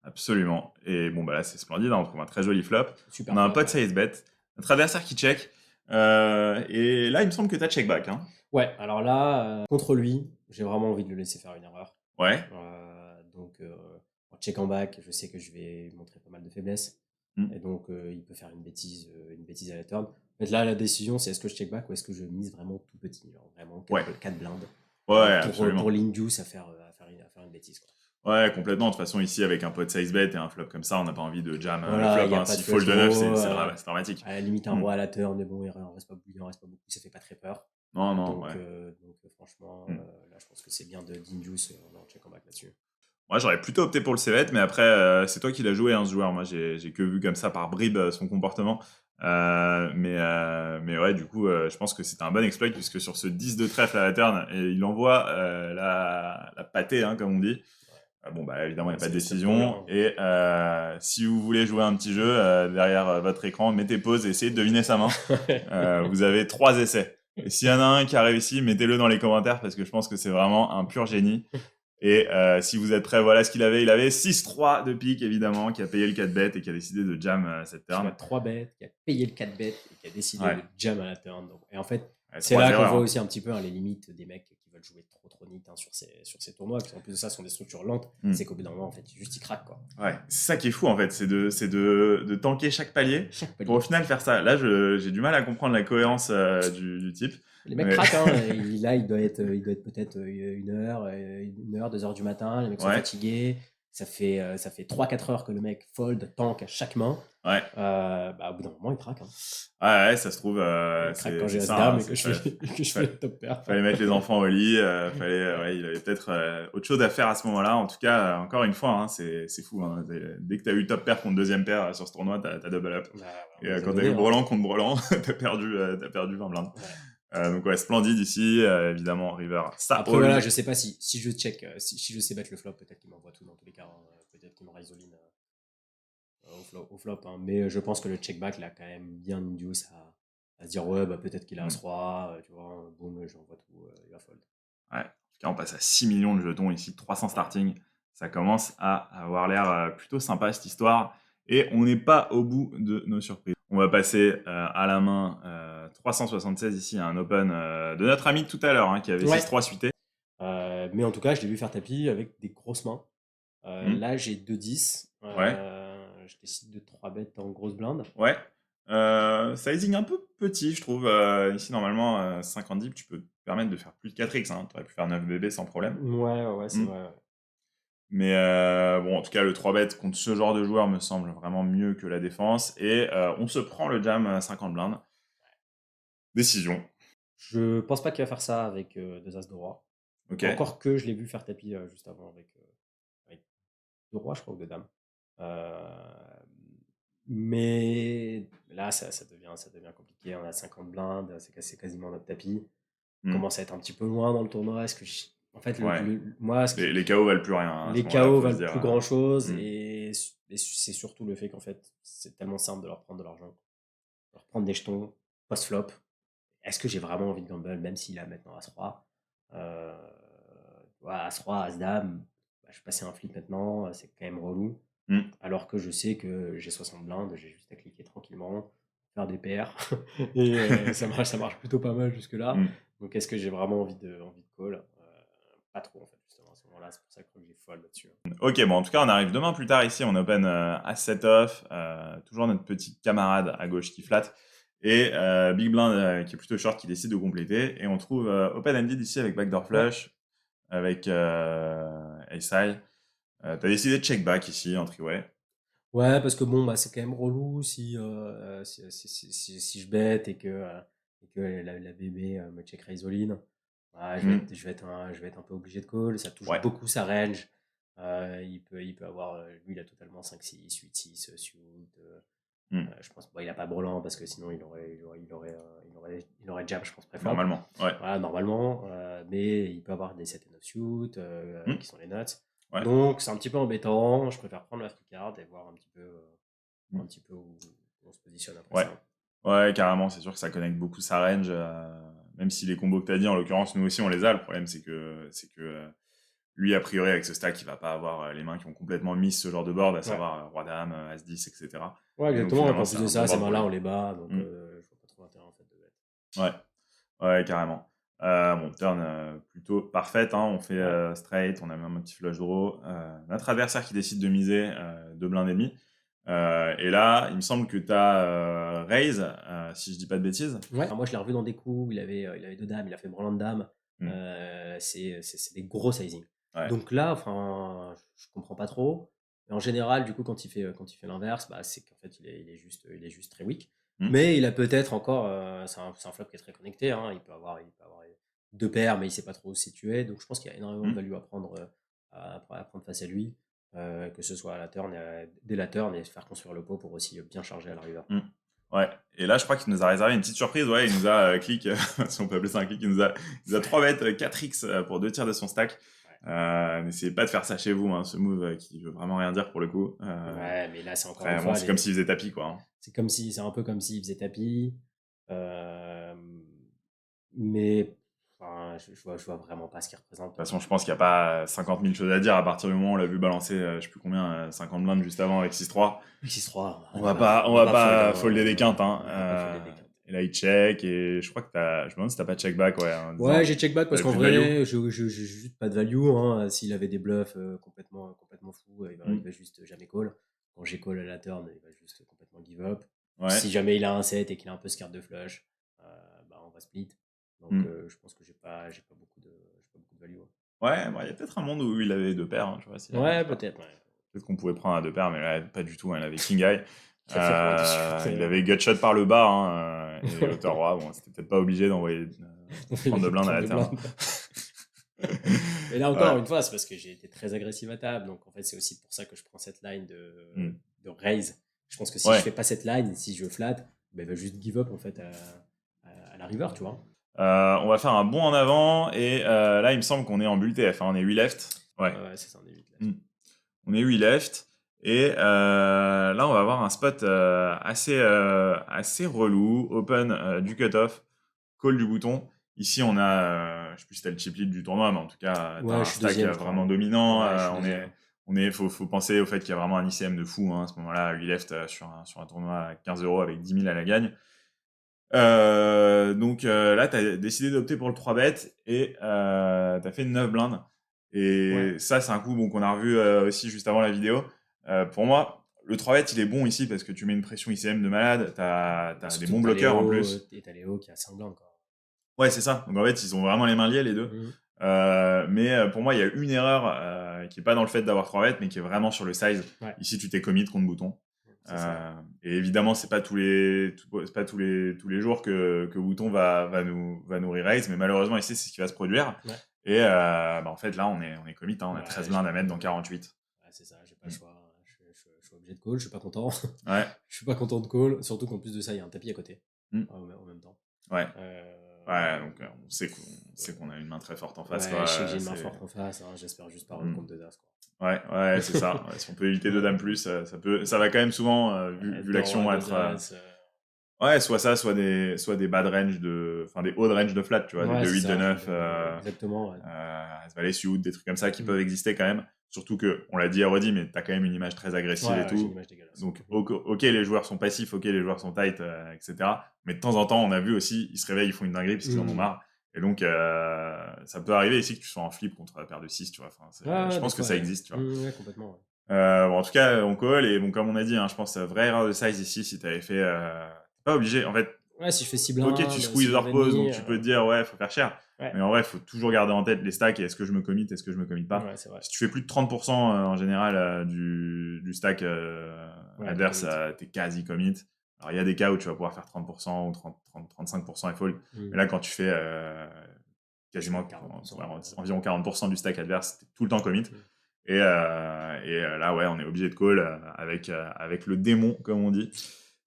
Absolument. Et bon, là, c'est splendide. On trouve un très joli flop. On a un pot size bet. Notre adversaire qui check. Et là, il me semble que tu as check back. Hein. Ouais, alors là, contre lui, j'ai vraiment envie de le laisser faire une erreur. Ouais. Donc, en check en back, je sais que je vais montrer pas mal de faiblesses. Et donc, il peut faire une bêtise à la turn. En fait, là, la décision, c'est est-ce que je check back ou est-ce que je mise vraiment tout petit, genre vraiment 4 blindes, Ouais, absolument. pour l'induce à faire une bêtise, quoi. Ouais, complètement. De toute façon, ici, avec un pot de size bet et un flop comme ça, on n'a pas envie de jam Voilà, le il y flop. a Hein. pas de S'il fold de 9, c'est dramatique. à la limite, un roi à la turn, mais bon, il en reste pas beaucoup, ça fait pas très peur. Non, Donc, ouais. franchement, là, je pense que c'est bien d'induce en check en back là-dessus. Moi, j'aurais plutôt opté pour le C-bet, mais après, c'est toi qui l'as joué, hein, ce joueur. Moi, j'ai que vu comme ça par bribes son comportement. Mais ouais, du coup, je pense que c'était un bon exploit, puisque sur ce 10 de trèfle à la turn, et il envoie la pâtée, hein, comme on dit. Bon, bah évidemment, il n'y a pas de décision. Et si vous voulez jouer un petit jeu, derrière votre écran, mettez pause et essayez de deviner sa main. Vous avez 3 essais. Et s'il y en a un qui a réussi, mettez-le dans les commentaires, parce que je pense que c'est vraiment un pur génie. Et si vous êtes prêts, voilà ce qu'il avait. Il avait 6-3 de pique, évidemment, qui a payé le 4 bet et qui a décidé de jam cette turn. Qui a 3 bêtes, qui a payé le 4 bet et qui a décidé de jam à la turn. Donc, et en fait, Ouais, c'est là qu'on erreurs, voit hein. aussi un petit peu les limites des mecs qui veulent jouer trop neat sur ces tournois, qui en plus de ça sont des structures lentes. C'est qu'au bout d'un moment, en fait, juste ils craquent, quoi. Ouais, c'est ça qui est fou, en fait, c'est de tanker chaque palier pour au final faire ça. Là, j'ai du mal à comprendre la cohérence du type. Les mecs craquent, hein. Là, il doit être peut-être 1h, 2h du matin. Les mecs sont fatigués. Ça fait 3-4 heures que le mec fold, tank à chaque main. Ouais. Au bout d'un moment, il craque. Hein. Ouais, ça se trouve. Il craque quand j'ai As-Dame et que je fais le top pair. Fallait mettre les enfants au lit. Il avait peut-être autre chose à faire à ce moment-là. En tout cas, encore une fois, hein, c'est fou. Hein. Dès que tu as eu top pair contre deuxième pair sur ce tournoi, tu as double up. Et quand tu as eu Brelan contre Brelan, tu as perdu 20 blindes. Ouais. Donc ouais, splendide ici, évidemment, River. Ça après voilà, je sais pas si je check, si je sais battre le flop, peut-être qu'il m'envoie tout dans tous les cas, hein. Peut-être qu'il me raise all-in au flop, hein. Mais je pense que le check back l'a quand même bien induce à se dire ouais, bah peut-être qu'il a As-Roi, tu vois, boum, j'envoie tout, il va fold. Ouais, en tout cas on passe à 6 millions de jetons ici, 300 starting, ça commence à avoir l'air plutôt sympa cette histoire, et on n'est pas au bout de nos surprises. On va passer à la main 376 ici, à un open de notre ami tout à l'heure, hein, qui avait 6-3 suité. Mais en tout cas, je l'ai vu faire tapis avec des grosses mains. Là, j'ai 2-10. Je décide de 3 bêtes en grosse blinde. Ouais. Sizing un peu petit, je trouve. Ici, normalement, 50 deep, tu peux te permettre de faire plus de 4x. Hein. Tu aurais pu faire 9 bébés sans problème. Ouais, c'est vrai. Ouais. Mais bon, en tout cas, le 3 bet contre ce genre de joueur me semble vraiment mieux que la défense. Et on se prend le jam à 50 blindes. Décision. Je pense pas qu'il va faire ça avec 2 As de roi. Okay. Encore que je l'ai vu faire tapis juste avant avec 2 rois, je crois, ou 2 dames. Mais là, ça devient compliqué. On a 50 blindes, c'est quasiment notre tapis. On commence à être un petit peu loin dans le tournoi. Est-ce que en fait, moi, les KO valent plus rien. Hein, les KO valent plus grand chose. Et c'est surtout le fait qu'en fait, c'est tellement simple de leur prendre de l'argent, de leur prendre des jetons post-flop. Est-ce que j'ai vraiment envie de gamble, même s'il a maintenant As-Roi As-Roi, As-Dame, je vais passer un flip maintenant, c'est quand même relou. Alors que je sais que j'ai 60 blindes, j'ai juste à cliquer tranquillement, faire des paires, et ça marche plutôt pas mal jusque-là. Donc est-ce que j'ai vraiment envie de call Pas trop en fait, justement, à ce moment-là, c'est pour ça que j'ai fold là-dessus. Ok, bon, en tout cas, on arrive demain plus tard ici, on open à 7 off, toujours notre petit camarade à gauche qui flatte. Et Big Blind qui est plutôt short qui décide de compléter. Et on trouve open-ended ici avec backdoor flush, avec Ace-High. T'as décidé de check back ici en three-way. Ouais, parce que bon, c'est quand même relou si je bête et que la bébé me check raise all-in. Je vais être un peu obligé de call. Ça touche beaucoup sa range. Il peut avoir, lui, il a totalement 5-6, 8-6, suit. Je pense il a pas Brelan parce que sinon il aurait jab, je pense, préférable. Normalement, ouais. Voilà, normalement, mais il peut avoir des 7 et 9 suit qui sont les nuts. Donc c'est un petit peu embêtant. Je préfère prendre la free card et voir un petit peu où on se positionne après ça. Ouais, carrément, c'est sûr que ça connecte beaucoup sa range, même si les combos que tu as dit, en l'occurrence, nous aussi on les a. Le problème, c'est que lui, a priori, avec ce stack, il va pas avoir les mains qui ont complètement mis ce genre de board, à savoir Roi-Dame, As-10, etc. Ouais, exactement. En plus de ça, ces mains-là, on les bat, donc je vois pas trop l'intérêt en fait Ouais, ouais, carrément. Bon, turn plutôt parfaite, hein. On fait straight, on a même un petit flush draw. Notre adversaire qui décide de miser 2 blindes et demi. Et là, il me semble que tu as raise, si je dis pas de bêtises. Ouais. Alors moi, je l'ai revu dans des coups, il avait deux dames, il a fait branlant de dames. C'est des gros sizing. Ouais. Donc là, enfin, je comprends pas trop. Et en général, du coup, quand il fait l'inverse, bah, c'est qu'en fait, il est juste très weak. Mais il a peut-être encore, c'est un flop qui est très connecté, hein. Il peut avoir deux paires, mais il sait pas trop où se situer. Donc je pense qu'il y a énormément de value à prendre, à prendre face à lui, que ce soit à la turn, dès la turn, et se faire construire le pot pour aussi bien charger à la river. Ouais, et là je crois qu'il nous a réservé une petite surprise, ouais, il nous a clic, si on peut appeler ça un clic, il nous a 3 bêtes, 4x pour 2 tiers de son stack. N'essayez pas de faire ça chez vous, hein, ce move qui veut vraiment rien dire pour le coup. Ouais, mais là c'est encore une fois, c'est comme s'il faisait tapis quoi. Hein. C'est un peu comme s'il faisait tapis, mais enfin, je vois vraiment pas ce qu'il représente. De toute façon, je pense qu'il n'y a pas 50 000 choses à dire à partir du moment où on l'a vu balancer, je sais plus combien, 50 blindes juste avant avec 6-3. 6-3. On va pas folder des quintes, hein. Et là, il check, et je crois que je me demande si t'as pas check back, ouais. Ouais, j'ai check back parce qu'en vrai, j'ai juste pas de value, hein. S'il avait des bluffs complètement fous, il va juste jamais call. Quand j'ai call à la turn, il va juste complètement give up. Ouais. Si jamais il a un set et qu'il a un peu scared de flush, bah on va split. Donc je pense que j'ai pas beaucoup de value. Ouais, il y a peut-être un monde où il avait deux paires, hein, tu vois. Ouais, peut-être. Ouais. Peut-être qu'on pouvait prendre un deux paires, mais là, pas du tout. Hein, il avait king high. Il avait gutshot par le bas, hein, et hauteur roi. Bon, c'était peut-être pas obligé d'envoyer prendre de blindes à la turn. Mais là encore une fois, c'est parce que j'ai été très agressif à table, donc en fait c'est aussi pour ça que je prends cette line de raise. Je pense que si je fais pas cette line, si je flat, ben, il va juste give up en fait à la river, tu vois. On va faire un bond en avant, et là il me semble qu'on est en bull TF, hein, on est 8 left. Ouais, c'est ça, on est 8 left. On est 8 left, et là on va avoir un spot assez relou, open du cutoff, call du bouton. Ici on a, je sais plus si t'as le chip lead du tournoi, mais en tout cas t'as un stack vraiment dominant. Faut penser au fait qu'il y a vraiment un ICM de fou, hein, à ce moment-là, 8 left sur un tournoi à 15 € avec 10 000 à la gagne. Donc là, tu as décidé d'opter pour le 3-bet, et tu as fait 9 blindes. Et ça, c'est un coup qu'on a revu aussi juste avant la vidéo. Pour moi, le 3-bet, il est bon ici parce que tu mets une pression ICM de malade, tu as des bons bloqueurs en plus. Et tu as Léo qui a 5 blindes. Ouais, c'est ça. Donc en fait, ils ont vraiment les mains liées, les deux. Mais pour moi, il y a une erreur qui est pas dans le fait d'avoir 3-bet, mais qui est vraiment sur le size. Ici, tu t'es commit contre bouton. Et évidemment, c'est pas tous les jours que bouton va nous re-raise, mais malheureusement ici c'est ce qui va se produire. Et en fait là on est commit, hein, on a 13 blindes à mettre dans 48. C'est ça, j'ai pas le choix. Je suis obligé de call, je suis pas content. Ouais. Je suis pas content de call, surtout qu'en plus de ça il y a un tapis à côté en même temps. Ouais. Donc on sait qu'on a une main très forte en face. Je sais que j'ai une main forte en face, hein, j'espère juste pas rendre compte de das. Ouais, c'est ça. Si on peut éviter deux dames plus, ça va quand même souvent, vu l'action, être. Ouais, soit ça, soit des bad range des odd range de flat, tu vois, des 2-8, de 9. Exactement. Valet suit, des trucs comme ça qui peuvent exister quand même. Surtout que, on l'a dit et redit, mais t'as quand même une image très agressive et tout. Donc, ok, les joueurs sont passifs, ok, les joueurs sont tight, etc. Mais de temps en temps, on a vu aussi, ils se réveillent, ils font une dinguerie parce qu'ils en ont marre. Et donc, ça peut arriver ici que tu sois en flip contre la paire de 6, tu vois. Je pense que ça existe, tu vois. Ouais, complètement. En tout cas, on call, et bon, comme on a dit, hein, je pense que c'est vraie erreur de size ici. Si t'avais fait, t'es pas obligé, en fait. Ouais, si je fais 6 blindes. Ok, tu squeeze leur pose, donc tu peux te dire, ouais, faut faire cher. Mais en vrai, il faut toujours garder en tête les stacks, et est-ce que je me commit, est-ce que je me commit pas. Si tu fais plus de 30% en général du stack adverse, t'es quasi commit. Alors, il y a des cas où tu vas pouvoir faire 30% ou 35% et fold. Mais là, quand tu fais quasiment 40%, environ 40% du stack adverse, t'es tout le temps commit. Et là, ouais, on est obligé de call avec le démon, comme on dit.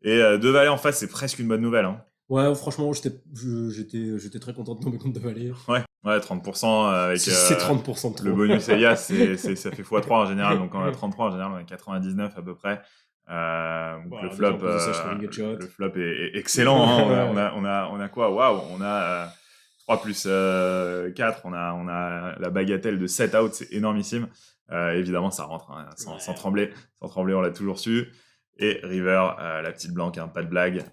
Et deux valets en face, c'est presque une bonne nouvelle. Hein. Ouais, franchement, j'étais très content de tomber contre deux valets. Ouais, 30% avec c'est 30% trop. Le bonus Elias, ça fait x3 en général. Donc, quand on a 33 en général, on a 99 à peu près. Donc le flop est excellent. Hein. On a quoi? Waouh, on a 3 plus 4. On a la bagatelle de 7 out, c'est énormissime. Évidemment, ça rentre, hein, sans trembler. Sans trembler, on l'a toujours su. Et river, la petite blanque, hein, pas de blague.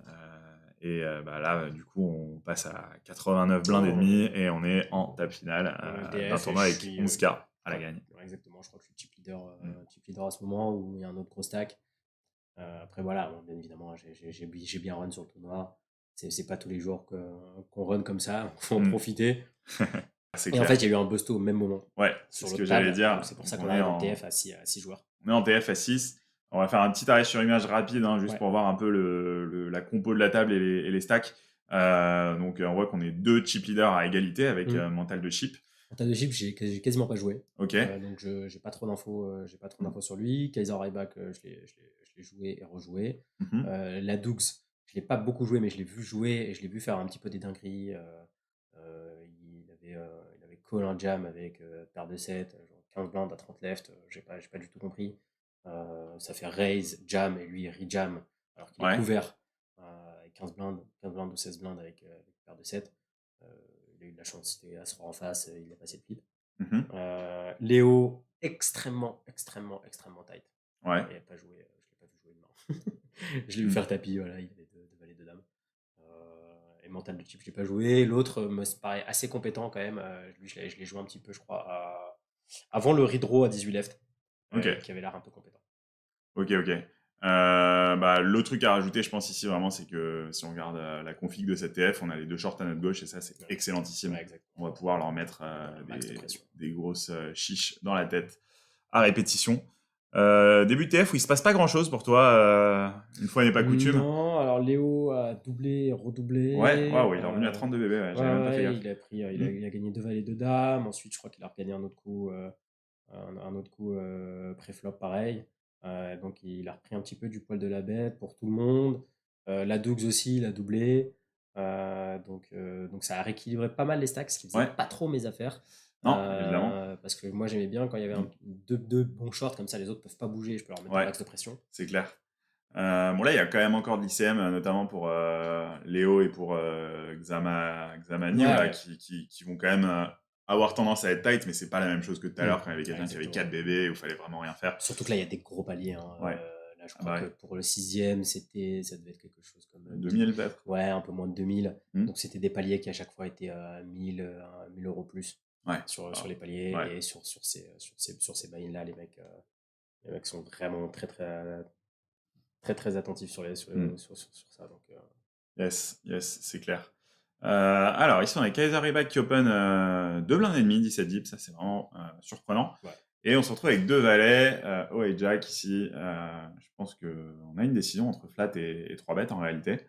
Et bah, là, du coup, on passe à 89 blindes et Oh, demi et on est en table finale d'un LDF, et tournoi je avec suis. 11K à la Ouais, gagne. ouais, exactement. Je crois que je suis Mm. chip leader à ce moment où il y a un autre gros stack. Après, voilà, bon, bien évidemment, j'ai bien run sur le tournoi. C'est pas tous les jours qu'on run comme ça. Faut en Mm. profiter. C'est Et en fait, clair. il y a eu un busto au même moment Ouais, c'est sur ce que l'autre j'allais table. Donc, dire. c'est pour Donc, ça qu'on arrive en TF à 6 joueurs. on est en TF à 6. On va faire un petit arrêt sur image rapide, hein, juste Ouais. pour voir un peu la compo de la table et les stacks. Donc, on voit qu'on est 2 chip leaders à égalité avec mental de chip. En tas de chips, j'ai quasiment pas joué. Ok. Donc, j'ai pas trop d'infos sur lui. Kaiser Ryback, je l'ai joué et rejoué. Mhm. La Dougs, je l'ai pas beaucoup joué, mais je l'ai vu jouer et je l'ai vu faire un petit peu des dingueries. Il avait call un jam avec paire de 7, genre 15 blindes à 30 left. J'ai pas du tout compris. Ça fait raise, jam et lui rejam alors qu'il est Ouais. couvert avec 15 blindes ou 16 blindes avec paire de 7. Euh, il a eu de la chance, c'était à se voir en face, il a passé le pipe. Mhm. Léo, extrêmement, extrêmement, extrêmement tight. Ouais. Il n'a pas joué, je l'ai pas vu jouer de main. Je l'ai vu Mm. faire tapis, voilà, il avait deux valets, deux dames. Et mental de chip, je l'ai pas joué. L'autre me paraît assez compétent quand même. Lui, je l'ai joué un petit peu, je crois, avant le redraw à 18 left, Ok. qui avait l'air un peu compétent. Ok. Bah, le truc à rajouter, je pense ici vraiment, c'est que si on regarde la config de cette TF, on a les 2 shorts à notre gauche et ça, c'est Ouais. excellentissime. Ouais, exactement. On va pouvoir leur mettre Max de pression. des grosses chiches dans la tête à répétition. Début de TF où il se passe pas grand chose pour toi, une fois n'est pas coutume. Non, alors Léo a doublé, Ouais, redoublé. waouh, il est revenu à 32 bébés, ouais, j'avais même pas fait Ouais, gaffe. il a pris, Hmm. il a gagné deux valets, deux dames. Ensuite, je crois qu'il a regagné un autre coup, pré-flop pareil. Donc, il a repris un petit peu du poil de la bête pour tout le monde. La Dougs aussi, il a doublé. Donc, ça a rééquilibré pas mal les stacks, ce qui faisait Ouais, pas trop mes affaires. non, évidemment. Parce que moi, j'aimais bien quand il y avait Hmm. deux bons shorts, comme ça, les autres peuvent pas bouger. Je peux leur mettre un Ouais, max de pression. c'est clair. Bon, là, il y a quand même encore de l'ICM, notamment pour Léo et pour Xamani, Ouais, voilà, ouais. qui vont quand même avoir tendance à être tight, mais c'est pas la même chose que tout à l'heure quand il y avait Ouais, quelqu'un qui avait exactement. 4 bébés où il fallait vraiment rien faire. Surtout que là, il y a des gros paliers, hein. Ouais, Là, je ah crois bah que ouais. pour le sixième, ça devait être quelque chose comme 2000 peut-être. ouais, un peu moins de 2000. Hmm. Donc, c'était des paliers qui à chaque fois étaient à 1000 euros plus Ouais. sur Alors, les paliers. ouais. Et sur ces buy-in-là, les mecs sont vraiment très, très, très, très attentifs Hmm. sur ça. Donc, Yes, c'est clair. Alors, ici, on a Kaiser Ryback qui open 2 blindes et demi, 17 dips, ça c'est vraiment surprenant. ouais. Et on se retrouve avec 2 valets, haut et jack ici. Je pense qu'on a une décision entre flat et 3 bêtes en réalité.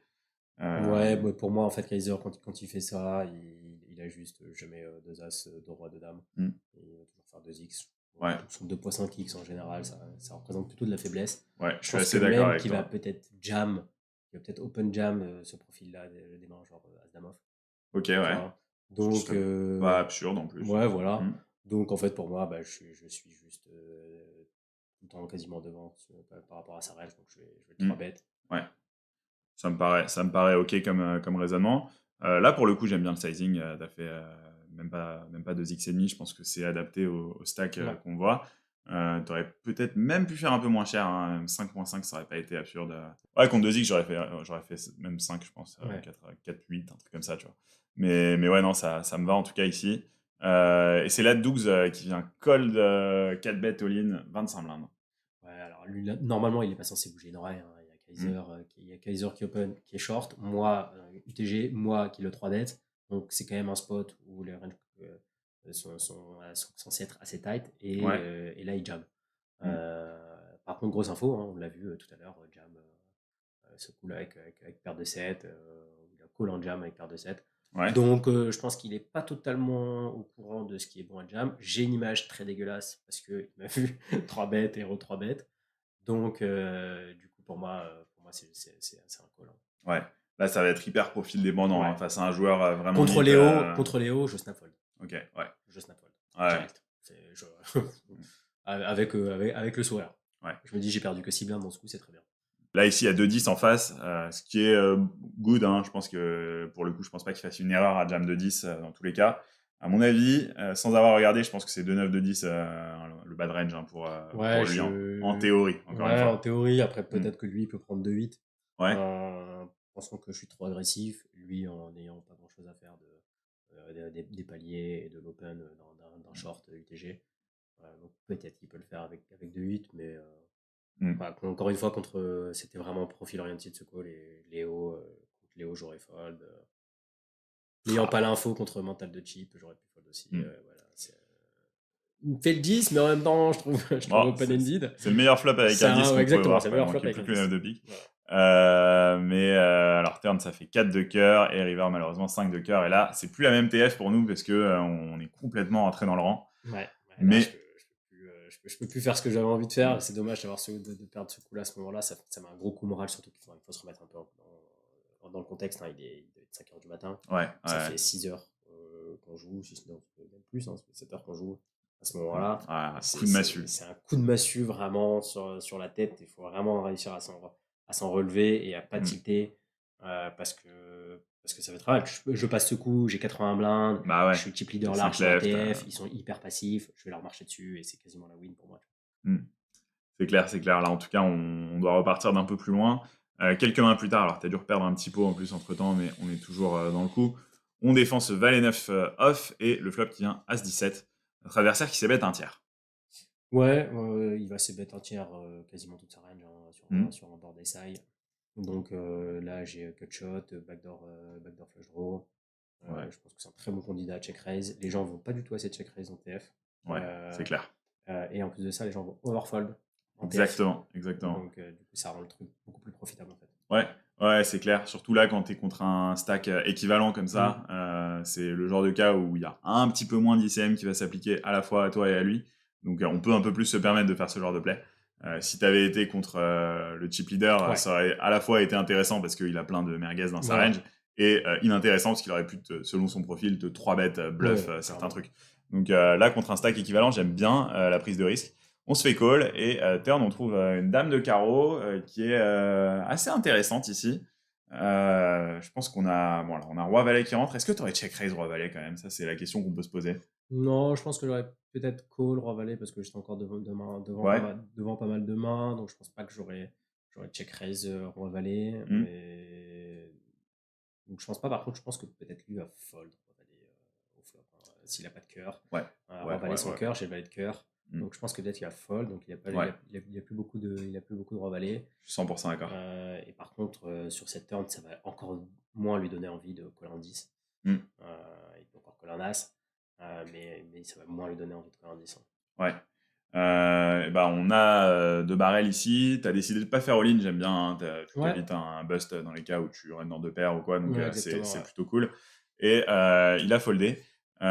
Ouais, bah, pour moi, en fait, Kaiser, quand il fait ça, il a juste jamais deux as, deux rois, deux dames. Hmm. Et il va toujours faire deux X. Ouais, Son 2.5x en général, ça représente plutôt de la faiblesse. ouais, je Je suis pense que assez d'accord même avec qu'il va toi. peut-être jam, il va peut-être open jam ce profil-là des mains, genre As-Dame-Off. Ok, Tu ouais. vois. Ce Donc, serait pas absurde en plus. ouais, voilà. Hmm. Donc, en fait, pour moi, bah, je suis juste tout le temps quasiment devant par rapport à sa range. Donc, je vais le Hmm. 3 bet. Ouais, ça me paraît ok comme raisonnement. Là, pour le coup, j'aime bien le sizing. T'as fait même pas 2x et demi. Je pense que c'est adapté au stack Ouais. qu'on voit. T'aurais peut-être même pu faire un peu moins cher. Hein. 5.5, ça aurait pas été absurde. Ouais, contre 2x, j'aurais fait même 5, je pense. Ouais. 4, 8, un truc comme ça, tu vois. Mais ouais, non, ça me va en tout cas ici. Et c'est là Dougs qui vient cold 4 bet all-in, 25 blindes. Ouais, alors lui, là, normalement, il n'est pas censé bouger une oreille, hein. Hmm. Il y a Kaiser qui open, qui est short. Moi, UTG, moi qui le 3 det. Donc, c'est quand même un spot où les ranges sont censés être assez tight. Ouais. Et là, il jam. Hmm. Par contre, grosse info, hein, on l'a vu tout à l'heure, jam ce coup-là avec paire de 7. Il a call en jam avec paire de 7. Ouais. Donc, je pense qu'il n'est pas totalement au courant de ce qui est bon à jam. J'ai une image très dégueulasse parce qu'il m'a vu 3 bêtes et re 3 bêtes. Donc, du coup, pour moi c'est un call, hein. Ouais. Là, ça va être hyper profil dépendant hein, Ouais. face à un joueur vraiment limite. Contre Léo, je snap fold. Ok, ouais. Je snap fold. Ouais. Direct. Avec le sourire. Ouais. Je me dis, j'ai perdu que 6 blindes dans ce coup, c'est très bien. Là, ici, il y a 2-10 en face, ce qui est good. Hein. Je pense que, pour le coup, je pense pas qu'il fasse une erreur à jam 2-10 dans tous les cas. À mon avis, sans avoir regardé, je pense que c'est 2-9, 2-10 le bad range hein, pour Ouais, lui en théorie, encore une ouais, en fois. théorie. Après, Mm. peut-être que lui, il peut prendre 2-8. Ouais. pensant que je suis trop agressif, lui en n'ayant pas grand-chose à faire des paliers et de l'open d'un short UTG. Donc peut-être qu'il peut le faire avec 2-8, mais voilà, encore une fois, c'était vraiment profil orienté de ce call et contre Léo, j'aurais fold. N'ayant pas l'info contre mental de chip, j'aurais pu fold aussi. Voilà, il me fait le 10, mais en même temps, je trouve Bon, open-ended. c'est le meilleur flop avec un 10 ouais, qu'on pouvait exactement, voir. c'est le Quoi. Il meilleur flop manquait avec plus un que le 9 10. de pique. Voilà. Alors turn, ça fait 4 de cœur et river, malheureusement, 5 de cœur. Et là, c'est plus la même TF pour nous parce que on est complètement rentré dans le rang. Ouais, là, Mais je peux plus faire ce que j'avais envie de faire. C'est dommage de perdre ce coup-là à ce moment-là. Ça met un gros coup moral, surtout qu'il faut se remettre un peu dans le contexte. Hein. Il doit être 5h du matin. Ça fait 6 heures qu'on joue, sinon même plus, hein, ça fait 7 heures qu'on joue à ce moment-là. Coup de massue. C'est un coup de massue vraiment sur la tête. Il faut vraiment réussir à s'en relever et à pas tilter parce que ça va être mal. Je passe ce coup, j'ai 80 blindes, je suis chip leader large sur la TF, ils sont hyper passifs, je vais leur marcher dessus et c'est quasiment la win pour moi. C'est clair. Là, en tout cas, on doit repartir d'un peu plus loin. Quelques mains plus tard, alors tu as dû reperdre un petit pot en plus entre temps, mais on est toujours dans le coup. On défend ce valet 9 off et le flop qui vient As-17. Notre adversaire qui s'est bet un tiers. Ouais, il va se bet un tiers quasiment toute sa range sur un board SI. Donc là, j'ai cut shot, backdoor flush draw. Je pense que c'est un très bon candidat à check raise. Les gens vont pas du tout assez check raise en TF. Ouais, c'est clair. Et en plus de ça, les gens vont overfold en Exactement. Donc du coup, ça rend le truc beaucoup plus profitable en fait. Ouais, c'est clair. Surtout là, quand tu es contre un stack équivalent comme ça, c'est le genre de cas où il y a un petit peu moins d'ICM qui va s'appliquer à la fois à toi et à lui. Donc on peut un peu plus se permettre de faire ce genre de play. Si tu avais été contre le chip leader, ça aurait à la fois été intéressant parce qu'il a plein de merguez dans sa range et inintéressant parce qu'il aurait pu, selon son profil, te 3-bet bluff certains trucs. Donc là, contre un stack équivalent, j'aime bien la prise de risque. On se fait call et turn, on trouve une dame de carreau qui est assez intéressante ici. Je pense qu'on a, bon, alors, on a roi-valet qui rentre. Est-ce que tu aurais check raise roi-valet quand même? Ça, c'est la question qu'on peut se poser. Non, je pense que j'aurais peut-être call roi-valet parce que j'étais encore devant pas mal de mains, donc je pense pas que j'aurais check raise roi-valet. Mais... Donc je pense pas. Par contre, je pense que peut-être lui va fold roi-valet au flop s'il a pas de cœur. Roi-valet sans cœur, j'ai le valet de cœur. Donc je pense que peut-être il va fold, donc il y a plus beaucoup de roi-valet. Je suis 100% d'accord. Et par contre, sur cette turn, ça va encore moins lui donner envie de call un 10. Il peut encore call un as. Mais ça va moins lui donner envie de faire un 10. Ouais. On a deux barrels ici. Tu as décidé de ne pas faire all-in, j'aime bien. Tu évites un bust dans les cas où tu runs dans deux paires ou quoi. Donc c'est plutôt cool. Et il a foldé. Tu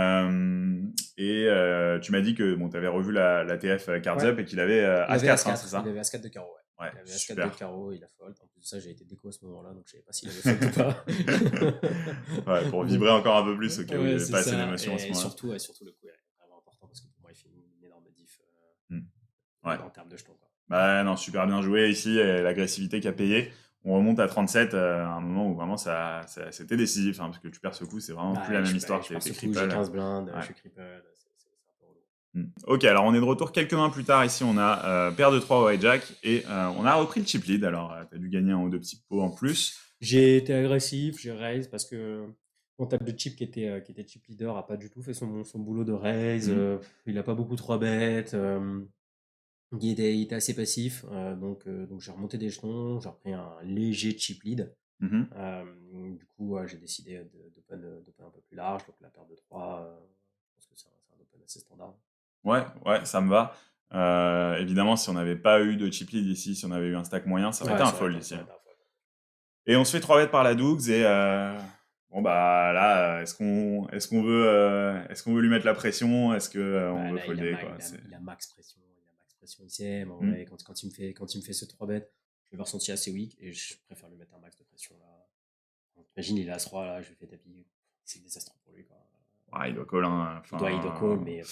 m'as dit que tu avais revu la TF Cards Up et qu'il avait As-4, c'est ça? Il avait As-4 de carreau, ouais. Il avait As-4 de carreau, il a fold. En plus de ça, j'ai été déco à ce moment-là, donc je savais pas s'il avait fold ou pas. Pour vibrer encore un peu plus au cas où il n'y avait pas assez d'émotion à ce moment-là. Surtout le coup est vraiment important parce que pour moi, il fait une énorme diff en termes de jetons. Non, super bien joué ici, l'agressivité qui a payé. On remonte à 37 à un moment où vraiment c'était décisif, parce que tu perds ce coup, c'est vraiment plus la même histoire. J'ai 15 blindes, je suis cripple, c'est un peu relou. Ok, alors on est de retour quelques mains plus tard. Ici, on a paire de 3 au hijack et on a repris le chip lead. Alors, tu as dû gagner un ou deux petits pots en plus. J'ai été agressif, j'ai raise parce que mon table de chip qui était chip leader a pas du tout fait son boulot de raise. Il a pas beaucoup 3 bêtes. Il était assez passif. Donc j'ai remonté des jetons, j'ai repris un léger chip lead. Du coup, j'ai décidé d'open un peu plus large. Donc la paire de 3, je pense que c'est un open assez standard. Ouais, ça me va. Évidemment, si on n'avait pas eu de chip lead ici, si on avait eu un stack moyen, ça aurait été un fold ici. Et on se fait 3 bêtes par la Dougs et là, est-ce qu'on veut lui mettre la pression? Est-ce que on veut folder il a max pression ici. En vrai, quand il me fait ce 3 bêtes, je l'ai ressenti assez weak et je préfère lui mettre un max de pression là. Imagine, il est As-3 là, je lui fais tapis. C'est désastreux pour lui, quoi. Il doit call, hein. Il doit call, mais.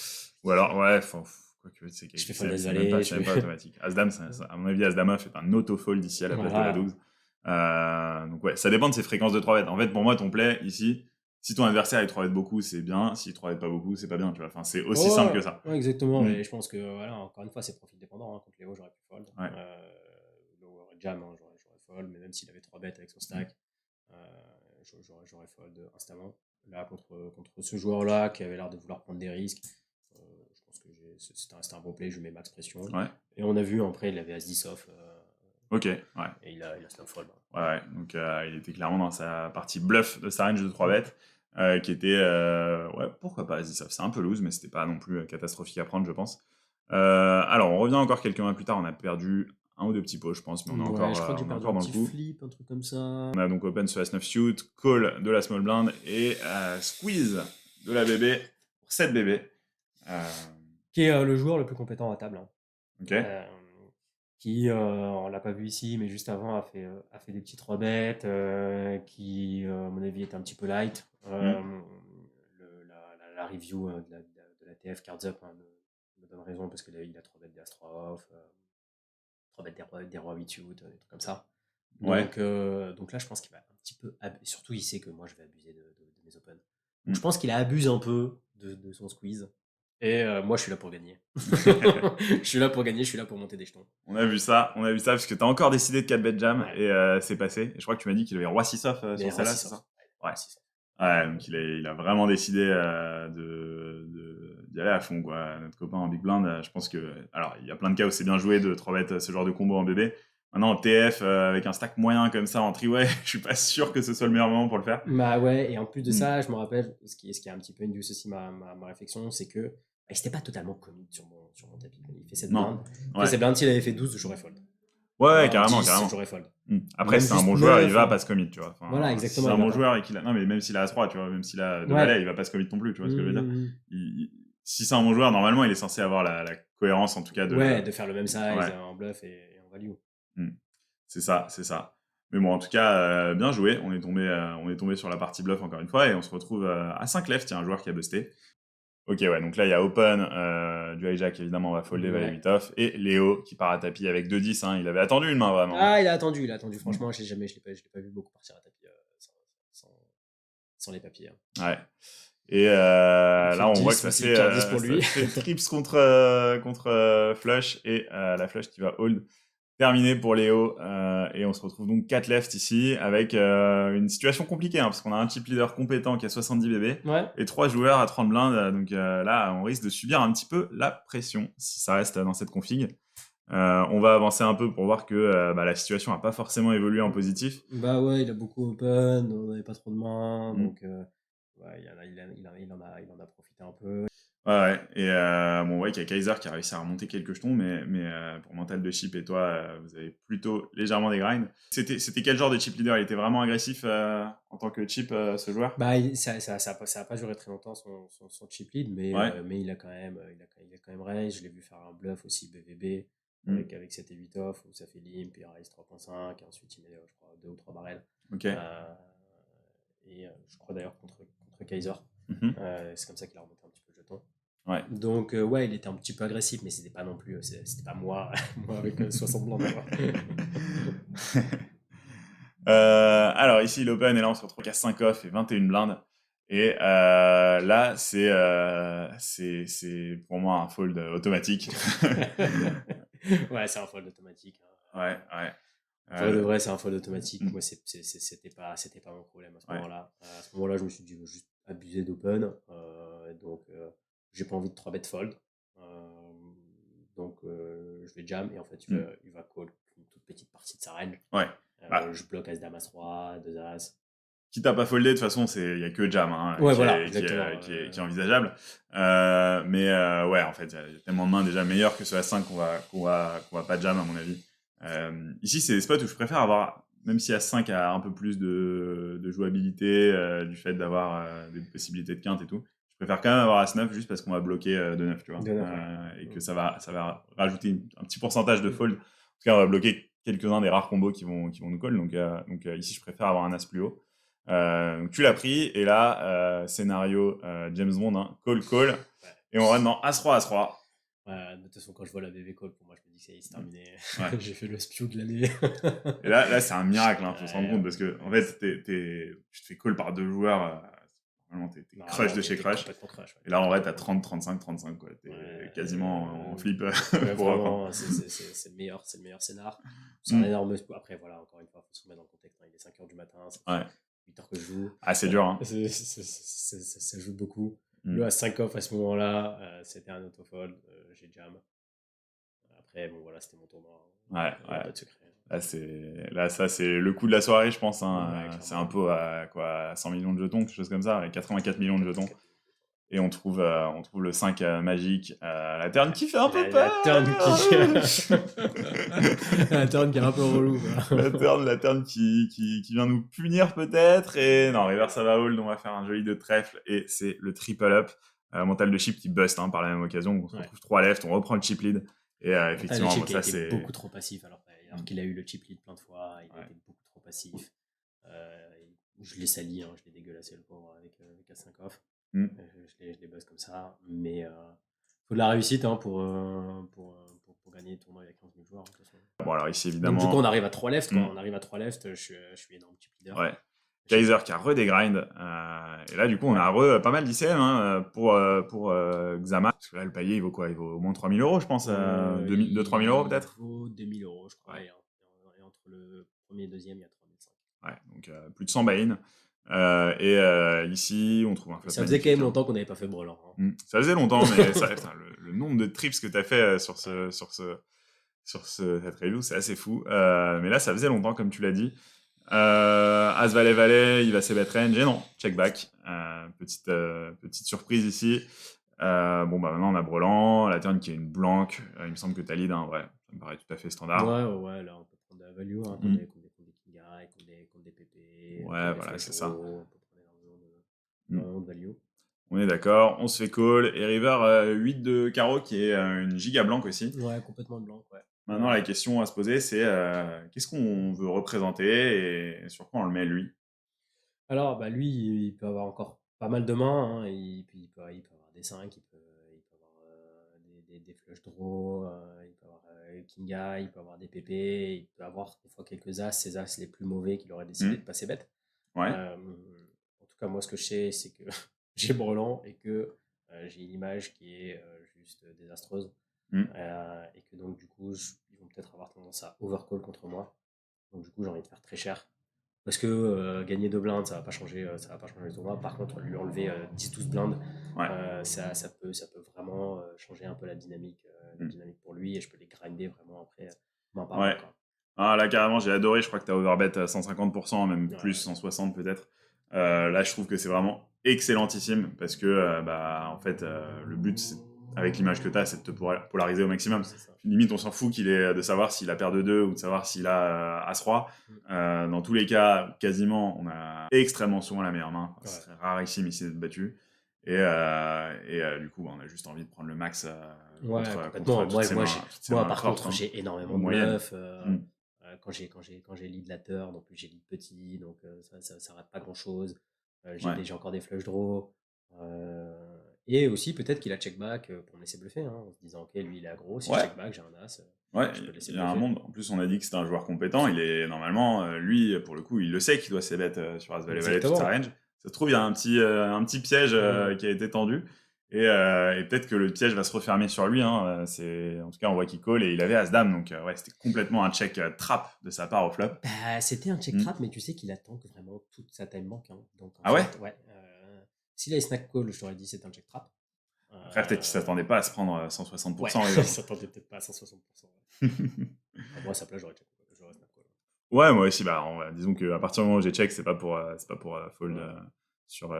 Ou alors, quoi que c'est je fais fold c'est même pas automatique. As-dame, à mon avis, As-dame fait un auto-fold ici à la place de la Dougs. Donc ça dépend de ses fréquences de 3 bêtes. En fait, pour moi, ton play ici, si ton adversaire il 3 bêtes beaucoup, c'est bien. S'il 3 bêtes pas beaucoup, c'est pas bien. Tu vois. Enfin, c'est aussi simple que ça. Ouais, exactement. Et je pense que encore une fois, c'est profil dépendant. Contre Léo, j'aurais pu fold. Lower jam, j'aurais fold. Mais même s'il avait 3 bêtes avec son stack, j'aurais fold instamment. Là, contre ce joueur-là qui avait l'air de vouloir prendre des risques, je pense que c'était un bon play, je mets max pression. Ouais. Et on a vu, après, il avait As-10 off. Ok, ouais. Et il a snap fold. Ouais, donc il était clairement dans sa partie bluff de sa range de 3 bêtes, qui était, ouais, pourquoi pas As-10 off. C'est un peu loose, mais c'était pas non plus catastrophique à prendre, je pense. Alors, on revient encore quelques mains plus tard, on a perdu un ou deux petits pots, je pense, mais on est encore, je crois que j'ai on est perdu encore un dans le petit coup. flip, un truc comme ça. On a donc open ce As-9 suit, call de la small blind et squeeze de la BB pour 7 BB. Qui est le joueur le plus compétent à table. Hein. Ok. Qui, on l'a pas vu ici, mais juste avant a fait des petits 3 bêtes, qui, à mon avis, était un petit peu light. La review de la TF Cards Up me donne raison parce qu'il a 3 bêtes d'As 3 off, 3 bêtes des rois 8 suit, des trucs comme ça. Donc, donc là, je pense qu'il va un petit peu. Surtout, il sait que moi, je vais abuser de mes open. Donc, je pense qu'il abuse un peu de son squeeze. Et moi, je suis là pour gagner. Je suis là pour gagner, je suis là pour monter des jetons. On a vu ça parce que t'as encore décidé de 4 bet jam et c'est passé. Et je crois que tu m'as dit qu'il avait roi 6 off sur celle-là, c'est ça? Ouais. Ouais, donc il a vraiment décidé d'y aller à fond, quoi. Notre copain en big blind, je pense que. Alors, il y a plein de cas où c'est bien joué de 3 bet ce genre de combo en bébé. Maintenant, en TF, avec un stack moyen comme ça en triway, je suis pas sûr que ce soit le meilleur moment pour le faire. Bah ouais, et en plus de ça, je me rappelle, ce qui a un petit peu induit aussi ma réflexion, c'est que il s'était pas totalement commit sur mon tapis. Il fait cette blinde. Il fait cette blinde, s'il avait fait 12, j'aurais fold. Ouais, carrément, 10, carrément. j'aurais fold. Après, Même c'est un juste bon joueur, 9, il va pas se commit, tu vois. Enfin, voilà, exactement. Si c'est un bon joueur et qu'il a. Non, mais même s'il a As-3, tu vois, même s'il a 2 valets, il va pas se commit non plus, tu vois ce que je veux dire. Si c'est un bon joueur, normalement, il est censé avoir la cohérence, en tout cas, de faire le même size en bluff et en value. C'est ça, c'est ça. Mais bon, en tout cas, bien joué. On est tombé sur la partie bluff encore une fois et on se retrouve à 5 left. Il y a un joueur qui a busté. Ok, ouais, donc là, il y a open, du hijack, évidemment, on va folder, valet 8 off. Et Léo qui part à tapis avec 2-10. Hein. Il avait attendu une main, vraiment. Ah, il a attendu. Franchement, je l'ai pas vu beaucoup partir à tapis sans les papiers. Hein. Ouais. Et là, on voit que ça fait trips contre flush et la flush qui va hold. Terminé pour Léo, et on se retrouve donc 4 left ici, avec une situation compliquée, hein, parce qu'on a un chip leader compétent qui a 70 BB, et 3 joueurs à 30 blindes, donc là, on risque de subir un petit peu la pression, si ça reste dans cette config. On va avancer un peu pour voir que la situation n'a pas forcément évolué en positif. Bah ouais, il a beaucoup open, on n'avait pas trop de mains, donc ouais, il en a profité un peu. Ouais, et bon, ouais, qu'il y a Kaiser qui a réussi à remonter quelques jetons, mais pour Mental de Chip et toi, vous avez plutôt légèrement des grinds. C'était quel genre de chip leader? Il était vraiment agressif en tant que chip, ce joueur? Bah, ça a pas duré très longtemps son chip lead, mais il a quand même raise. Je l'ai vu faire un bluff aussi BVB avec 7 et 8 off, où ça fait limp, il raise 3.5, et ensuite il met, je crois, 2 ou 3 barrels. Ok. Et je crois d'ailleurs contre Kaiser. C'est comme ça qu'il a remonté un petit peu le jeton. Ouais. Donc ouais, il était un petit peu agressif, mais c'était pas non plus, c'était pas moi avec 60 blancs. Alors ici l'open, et là on se retrouve qu'à 5 off et 21 blindes. Et là c'est pour moi un fold automatique. Ouais, c'est un fold automatique. Hein. Ouais. Pour de vrai, c'est un fold automatique. Moi, c'était pas mon problème à ce moment-là. À ce moment-là, je me suis dit, juste abuser d'open. Donc, j'ai pas envie de 3 bet fold. Donc, je vais jam. Et en fait, il va call une toute petite partie de sa range. Ouais. Je bloque As Dame As-3, 2 As. Quitte à pas folder, de toute façon, il y a que jam qui est envisageable. Mais ouais, en fait, il y a tellement de mains déjà meilleures que ce As5 qu'on va pas jam, à mon avis. Ici, c'est des spots où je préfère avoir, même si As5 a un peu plus de jouabilité, du fait d'avoir des possibilités de quinte et tout, je préfère quand même avoir As9 juste parce qu'on va bloquer de 9, tu vois. Et que ça va rajouter un petit pourcentage de fold. En tout cas, on va bloquer quelques-uns des rares combos qui vont nous call. Donc ici, je préfère avoir un As plus haut. Donc tu l'as pris, et là, scénario James Bond, hein, call, et on rentre dans As-3, As-3. De toute façon, quand je vois la BB call, pour moi, je me dis que c'est terminé. J'ai fait le spew de l'année. Et là c'est un miracle, hein, faut se rendre compte, parce que en fait, tu te fais call par 2 joueurs, normalement t'es crush de chez crush. Et là, en vrai, t'as 30, 35, 35, quoi. T'es quasiment en flip. Vraiment, c'est le meilleur scénar. C'est un énorme. Après, voilà, encore une fois, faut se remettre dans le contexte. Il est 5h du matin. 8 heures que je joue. Ah, c'est dur, hein. Ça joue beaucoup. Mm. Le à 5 off à ce moment-là, c'était un autofold. J'ai jam. Après, bon, voilà, c'était mon tournoi. Ouais, Il n'y a ouais. pas de secret. Là, ça, c'est le coup de la soirée, je pense, hein. Ouais, C'est clairement. un peu à quoi, à 100 millions de jetons, quelque chose comme ça, avec 84 millions de jetons. Et on trouve le 5 magique, la turn qui fait un peu peur. La turn la turn qui est un peu relou, quoi. La turn qui vient nous punir peut-être. Et non, river ça va hold, on va faire un joli de trèfle. Et c'est le triple up. Mental de chip qui bust, hein, par la même occasion. On se retrouve 3 left, on reprend le chip lead. Et effectivement, le chip bon, qui ça a été c'est. beaucoup trop passif, alors qu'il a eu le chip lead plein de fois, il a été beaucoup trop passif. Je l'ai sali, hein, je l'ai dégueulassé le pauvre avec A5 off. Je les buzz comme ça, mais faut de la réussite, hein, pour gagner le tournoi avec 15 000 joueurs. Bon, alors ici évidemment. Donc du coup on arrive à 3 left, quand on arrive à 3 left, je suis énorme chip leader. Ouais. Kaiser qui a redégrind. Et là, du coup, on a pas mal d'ICM, hein, pour Xama. Parce que là, le palier, il vaut quoi? Il vaut au moins 3 000 euros, je pense. 2-3 000 euros, peut-être? Il vaut 2 000 euros, je crois. Ouais. Et entre le premier et le deuxième, il y a 3 500. Ouais, donc plus de 100 buy-in. Ici, on trouve un flop. Ça faisait quand même longtemps qu'on n'avait pas fait Brawler. Hein. Ça faisait longtemps, mais le nombre de trips que tu as fait sur cette review, c'est assez fou. Mais là, ça faisait longtemps, comme tu l'as dit. As Valet, il va ses bet range. Et non, check back. Petite surprise ici. Bon, bah maintenant, on a Brelan, la turn qui est une blanque. Il me semble que t'as lead, hein, ouais. Ça me paraît tout à fait standard. Ouais, là, on peut prendre de la value, hein, contre des Kingai, contre des PP. Ouais, voilà, c'est ça. On peut prendre énormément de value. On est d'accord, on se fait call. Et river 8 de carreau qui est une giga blanque aussi. Ouais, complètement de blanc, ouais. Maintenant, la question à se poser, c'est qu'est-ce qu'on veut représenter et sur quoi on le met, lui? Alors, bah, lui, il peut avoir encore pas mal de mains. Hein, il peut avoir des 5, il peut avoir des flush draw, il peut avoir Kinga, il peut avoir des PP, il peut avoir des fois quelques as, ces as les plus mauvais qu'il aurait décidé de passer bête. Ouais. En tout cas, moi, ce que je sais, c'est que j'ai Brelan et que j'ai une image qui est juste désastreuse. Et que donc, du coup, ils vont peut-être avoir tendance à overcall contre moi. Donc, du coup, j'ai envie de faire très cher. Parce que gagner 2 blindes, ça va pas changer le tournoi. Par contre, lui enlever 10-12 blindes, ça peut vraiment changer un peu la dynamique pour lui, et je peux les grinder vraiment après main par main. Ah, là, carrément, j'ai adoré. Je crois que tu as overbet à 150%, même plus, 160 peut-être. Là, je trouve que c'est vraiment excellentissime parce que, en fait, le but, avec l'image que tu as, c'est de te polariser au maximum. Limite, on s'en fout de savoir s'il a paire de 2 ou de savoir s'il a As-Roi. Dans tous les cas, quasiment, on a extrêmement souvent la meilleure main. Ce serait rarissime ici d'être battu. Et du coup, on a juste envie de prendre le max contre toutes ces mains. Moi, par contre, j'ai énormément de bluff. Quand j'ai lead la turn, en plus j'ai lead petit, donc ça rate pas grand chose. J'ai encore des flush draw. Et aussi, peut-être qu'il a check back pour me laisser bluffer, hein, en se disant, ok, lui il est aggro, si je check back, j'ai un as. Ouais, il y a un monde. En plus, on a dit que c'était un joueur compétent. Il est normalement, lui, pour le coup, il le sait qu'il doit ses bêtes sur As Valet toute sa range. Ça se trouve, il y a un petit piège qui a été tendu. Et peut-être que le piège va se refermer sur lui. Hein. En tout cas, on voit qu'il call et il avait As-Dame. Donc, c'était complètement un check trap de sa part au flop. C'était un check trap, mais tu sais qu'il attend que vraiment toute sa time bank. Hein. Donc, ouais. S'il avait snack call, je t'aurais dit c'est un check trap. Après, peut-être qu'il s'attendait pas à se prendre 160%. Il s'attendait peut-être pas à 160%. Moi, à sa place, j'aurais snack call. Ouais, moi aussi. Disons qu'à partir du moment où j'ai check, c'est pas pour fold sur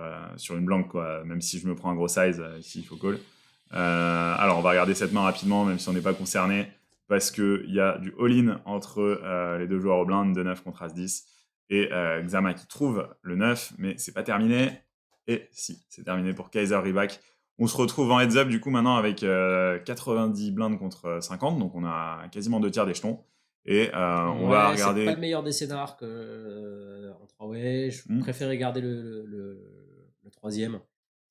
une blanque, quoi. Même si je me prends un gros size, ici, il faut call. Alors, on va regarder cette main rapidement, même si on n'est pas concerné, parce qu'il y a du all-in entre les deux joueurs au blind, de 9 contre As-10, et Xama qui trouve le 9, mais c'est pas terminé. Et si, c'est terminé pour Kaiser Reback. On se retrouve en heads-up, du coup, maintenant, avec 90 blindes contre 50, donc on a quasiment 2 tiers des jetons. Et on va regarder... C'est pas le meilleur des scénars en 3-way. Je préférais garder le troisième.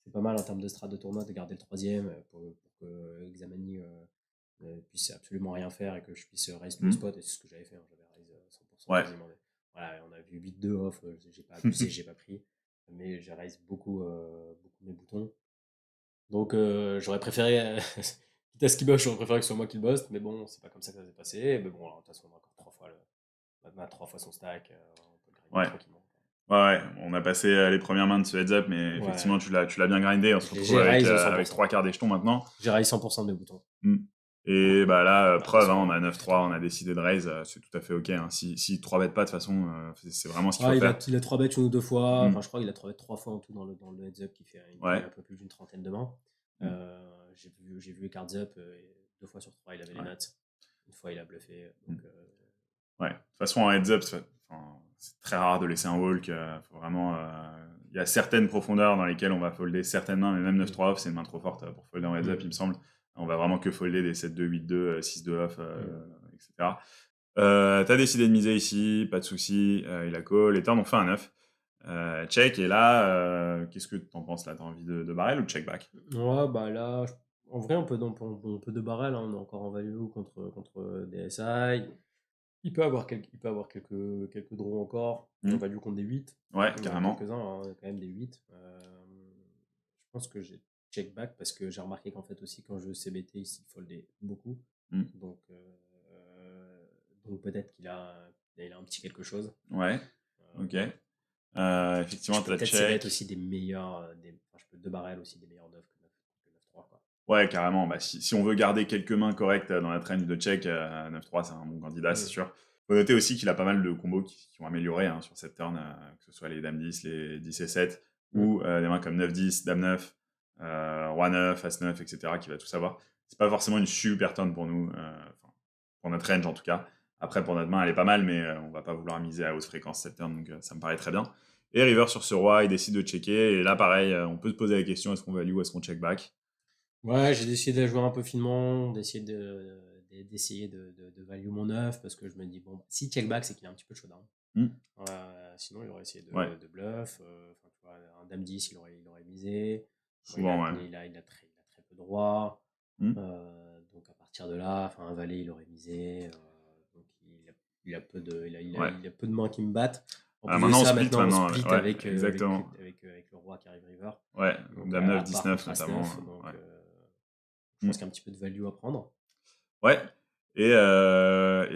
C'est pas mal en termes de strat de tournoi de garder le troisième pour que Xamani puisse absolument rien faire et que je puisse raise tous les spots. Et c'est ce que j'avais fait. Hein. J'avais raise 100% quasiment. Voilà, on a vu 8-2 off. J'ai pas abusé, j'ai pas pris. Mais j'ai raise beaucoup mes boutons. Donc j'aurais préféré... Quitte à ce qu'il bosse, j'aurais préféré que ce soit moi qui le bosse, mais bon, c'est pas comme ça que ça s'est passé. Mais bon, alors, de toute façon, on a encore 3 fois son stack, on peut le gagner tranquillement. Ouais, on a passé les premières mains de ce heads up, mais effectivement, Ouais, tu l'as bien grindé. On se retrouve j'ai raise avec 100%. trois quarts des jetons maintenant. J'ai raise 100% de mes boutons. Mm. Et bah là, Pas preuve, hein, décevant. on a 9-3, on a décidé de raise, c'est tout à fait ok. Hein. Si 3 bêtes pas, de toute façon, c'est vraiment ce qu'il faut Ouais, faire. il a 3 bêtes une ou deux fois. Mm. Enfin, je crois qu'il a 3 bêtes 3 fois en tout dans le heads up qui fait Ouais. un peu plus d'une trentaine de mains. Mm. J'ai vu les cards up, et 2 fois sur 3 il avait les Ouais. nuts. Une fois il a bluffé. Mm. Donc, Ouais. De toute façon, en heads up, c'est très rare de laisser un walk. Faut vraiment, il y a certaines profondeurs dans lesquelles on va folder certaines mains, mais même 9-3 off, c'est une main trop forte pour folder en heads up, il me semble. On va vraiment que folder des 7-2, 8-2, 6-2 off, etc. T'as décidé de miser ici, pas de souci. Il a call. Les turns ont fait un 9. Check. Et là, qu'est-ce que t'en penses là? T'as envie de barrel ou de check back? ouais, bah là, en vrai, on peut de barrel, hein, on est encore en value contre DSI. Il peut avoir quelques draws encore. On Hmm. value contre des 8. Ouais, Il y en a carrément. quelques-uns, hein, quand même des 8. Je pense que j'ai check back parce que j'ai remarqué qu'en fait aussi quand je CBT ici, il foldait beaucoup. Hmm. Donc, peut-être il a un petit quelque chose. Ouais, Euh, ok. je Effectivement, peux t'as peut-être CBT check. aussi des meilleurs. Enfin, je peux deux barrels aussi des meilleurs 9 que 9-3, quoi. Ouais, carrément. Bah, si on veut garder quelques mains correctes dans la range de check, 9-3, c'est un bon candidat, c'est sûr. Faut noter aussi qu'il a pas mal de combos qui ont amélioré hein, sur cette turn, que ce soit les dames 10, les 10 et 7, ou des mains comme 9-10, dame 9, roi 9, as 9, etc., qui va tout savoir. C'est pas forcément une super turn pour nous, pour notre range en tout cas. Après, pour notre main, elle est pas mal, mais on va pas vouloir miser à haute fréquence cette turn, donc ça me paraît très bien. Et river sur ce roi, il décide de checker, et là, pareil, on peut se poser la question, est-ce qu'on value ou est-ce qu'on check back? Ouais, j'ai décidé de la jouer un peu finement, d'essayer de value mon œuf parce que je me dis, bon, si check back, c'est qu'il a un petit peu de showdown. Hmm. Sinon, il aurait essayé Ouais, de bluff. Enfin, tu vois, un dame 10, il aurait misé. Bon, souvent, ouais. Il a très peu de rois. Hmm. Donc, à partir de là, enfin, un valet, il aurait misé. Donc, Ouais. il a peu de mains qui me battent. En plus de Maintenant, on ça, split maintenant, on maintenant. split Ouais, exactement. avec le roi qui arrive river. Ouais, Donc, dame 9, à part 19 contre notamment. As-9. Donc, Ouais. je Hmm. pense qu'il y a un petit peu de value à prendre. Ouais. Et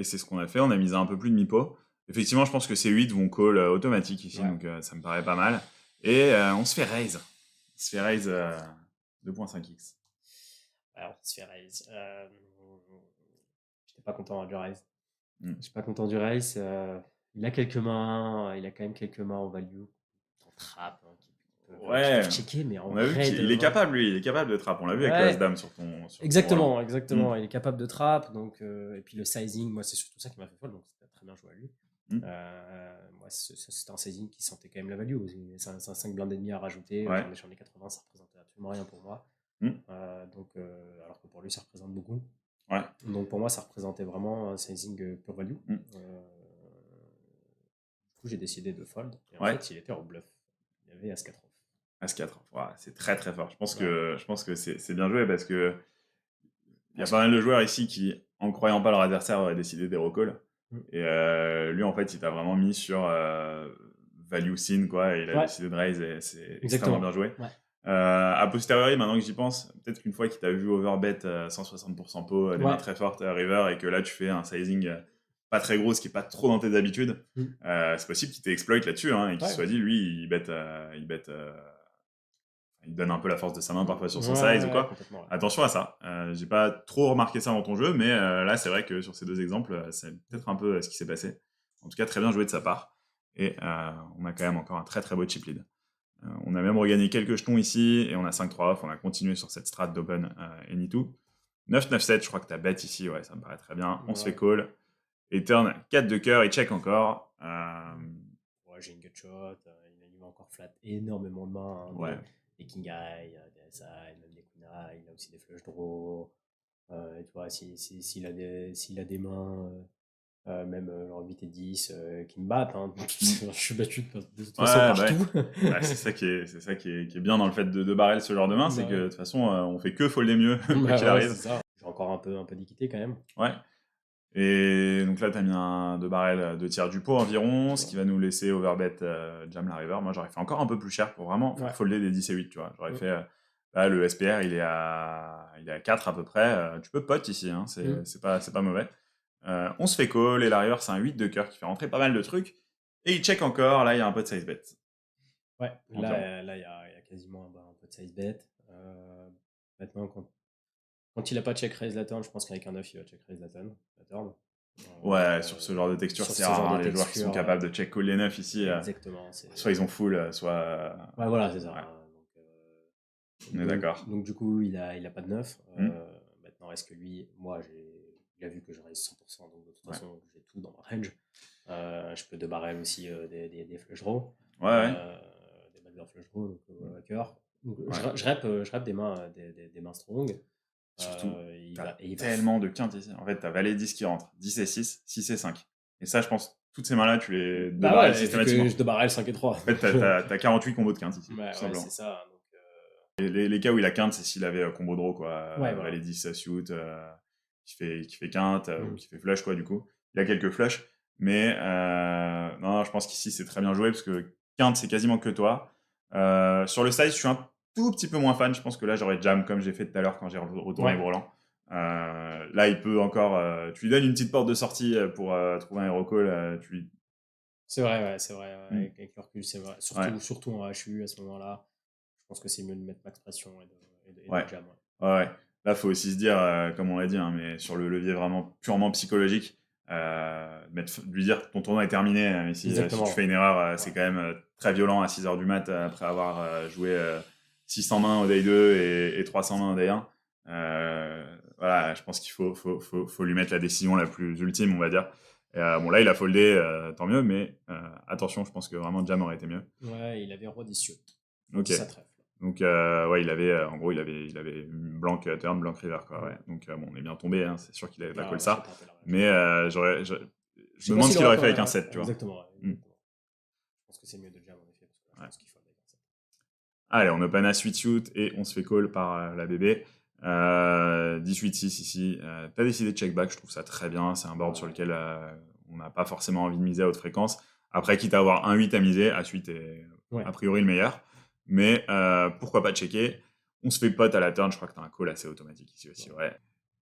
c'est ce qu'on a fait. On a misé un peu plus de mi-pot. Effectivement, je pense que ces 8 vont call automatique ici, Ouais. donc ça me paraît pas mal. Et on se fait raise. On se fait raise 2.5x. Alors, on se fait raise. J'étais pas content du raise. Hmm. Je suis pas content du race. Il a quelques mains, il a quand même quelques mains en value, en trap, hein, qui Ouais, peuvent checker, mais en on a vu vrai de qu'il est vrai. capable, lui. Il est capable de trap. On l'a vu avec le Ouais, As-Dame sur ton rôle. exactement, Hmm. exactement. Il est capable de trap, donc et puis le sizing, moi c'est surtout ça qui m'a fait folle, donc c'était très bien joué à lui. Hmm. Moi c'était un sizing qui sentait quand même la value. C'est un 5 blindes et demi à rajouter. Ouais. J'en ai 80, ça représentait absolument rien pour moi. Hmm. Alors que pour lui ça représente beaucoup. Ouais. Donc pour moi ça représentait vraiment un sizing pure value. Hmm. Du coup, j'ai décidé de fold. Et en Ouais. fait, il était en bluff. Il y avait As-4 off. As-4. Ouais, c'est très très fort. Ouais. Je pense que c'est bien joué parce que il y a pas mal de joueurs ici qui, en croyant pas leur adversaire, auraient décidé des recalls. Mm. Et lui, en fait, il t'a vraiment mis sur value sin, quoi. Et il a Ouais, décidé de raise et c'est extrêmement bien exactement. joué. Ouais. A posteriori, maintenant que j'y pense, peut-être qu'une fois qu'il t'a vu overbet 160% pot, des mains Ouais. très fortes à river, et que là, tu fais un sizing pas très gros, ce qui est pas trop dans tes habitudes, Mm. c'est possible qu'il t'exploite là-dessus, hein, et qu'il Ouais. se soit dit, lui, il donne un peu la force de sa main parfois sur son size ou Ouais, quoi. complètement. Ouais. Attention à ça. J'ai pas trop remarqué ça dans ton jeu, mais là, c'est vrai que sur ces deux exemples, c'est peut-être un peu ce qui s'est passé. En tout cas, très bien joué de sa part. Et on a quand même encore un très très beau chip lead. On a même regagné quelques jetons ici, et on a 5-3 off. On a continué sur cette strat d'open Any2. 9-9-7, je crois que t'as bet ici, ouais, ça me paraît très bien. On se fait call. Et turn 4 de cœur, il check encore. Ouais, j'ai une gut shot. Il m'a encore flat énormément de mains. Hein, Ouais. des king eye, des SI, même des queen eye. Il a aussi des flush draw. Tu vois, s'il a des mains. Même genre 8 et 10 qui me battent. Hein. Je suis battu de toute façon Ouais, bah, partout. bah, c'est ça qui est bien dans le fait de barrel ce genre de main, c'est Bah que de ouais. toute façon, on fait que folder mieux, quoi Bah qu'il ouais, c'est arrive. ça. J'ai encore un peu d'équité quand même. Ouais. Et donc là, t'as mis un 2 barrel de tiers du pot environ, ce qui va nous laisser overbet jam la river. Moi, j'aurais fait encore un peu plus cher pour vraiment faire Ouais. folder des 10 et 8, tu vois. J'aurais Mm. fait, là, le SPR, il est à 4 à peu près. Tu peux pot ici, hein, Mm. c'est pas mauvais. On se fait call, et la river, c'est un 8 de cœur qui fait rentrer pas mal de trucs. Et il check encore, là, il y a un peu de size bet. Ouais, Entièrement. là, il y a quasiment un peu de size bet. Maintenant, quand il a pas check raise la turn, je pense qu'avec un 9, il va check raise la turn. Ouais, sur ce genre de texture, sur c'est ce rare, genre hein, de les joueurs qui sont texture, capables de check call les 9 ici. Exactement. Soit ils ont full, soit. Ouais, voilà, c'est ça. Ouais, Hein. on est d'accord. Donc, du coup, il a pas de 9. Hmm. Maintenant, est-ce que lui, moi, il a vu que je raise 100%, donc de toute Ouais. façon, j'ai tout dans ma range. Je peux deux barrels aussi des flush draws. Ouais. Des backdoor flush draws, donc à cœur. Donc, Ouais. je rep des mains strong. Surtout, il t'as va tellement de quintes ici. En fait, t'as valet 10 qui rentre, 10 et 6, 6 et 5. Et ça, je pense, toutes ces mains-là, tu les deux Bah barrels ouais, vu systématiquement. que je deux barrels 5 et 3. En fait, t'as 48 combos de quintes ici. Ouais, tout ouais, simplement. c'est ça. Donc, Et les cas où il a quinte, c'est s'il avait combo draw, quoi. Ouais, voilà. Valet 10 suit, qui fait quinte, ou qui fait flush, quoi, du coup. Il a quelques flushs. Mais non, je pense qu'ici, c'est très bien joué, parce que quinte, c'est quasiment que toi. Sur le size, je suis un tout petit peu moins fan. Je pense que là, j'aurais jam, comme j'ai fait tout à l'heure quand j'ai retourné Ouais. Brelan. Là, il peut encore. Tu lui donnes une petite porte de sortie pour trouver un hero call. C'est vrai, ouais, c'est vrai. Mm. Avec le recul, c'est vrai. Surtout en HU à ce moment-là, je pense que c'est mieux de mettre max pression et de jam. Ouais. Là, faut aussi se dire, comme on l'a dit, hein, mais sur le levier vraiment purement psychologique, lui dire ton tournoi est terminé. Si tu fais une erreur, c'est quand même très violent à 6h du mat après avoir joué 600 mains au day 2 et 300 mains au day 1. Voilà, je pense qu'il faut lui mettre la décision la plus ultime, on va dire. Bon, là, il a foldé, tant mieux, mais attention, je pense que vraiment jam aurait été mieux. Ouais, il avait roi 10 suit. Ok. Ça trèfle. Donc, ouais, il avait blanc turn, blanc river, quoi. Ouais. Donc, bon, on est bien tombé, hein, c'est sûr qu'il avait pas call ça. Mais je me demande ce qu'il aurait fait avec un 7, tu vois. Exactement. Je pense que c'est mieux de jam, en effet, parce que là, je pense qu'il faut avec un 7. Allez, on open à 8 suit et on se fait call par la bébé. 18-6 ici. T'as décidé de check back, je trouve ça très bien. C'est un board sur lequel on n'a pas forcément envie de miser à haute fréquence. Après, quitte à avoir un 8 à miser, à 8 est a priori le meilleur. Mais pourquoi pas checker. On se fait pot à la turn, je crois que t'as un call assez automatique ici aussi, ouais.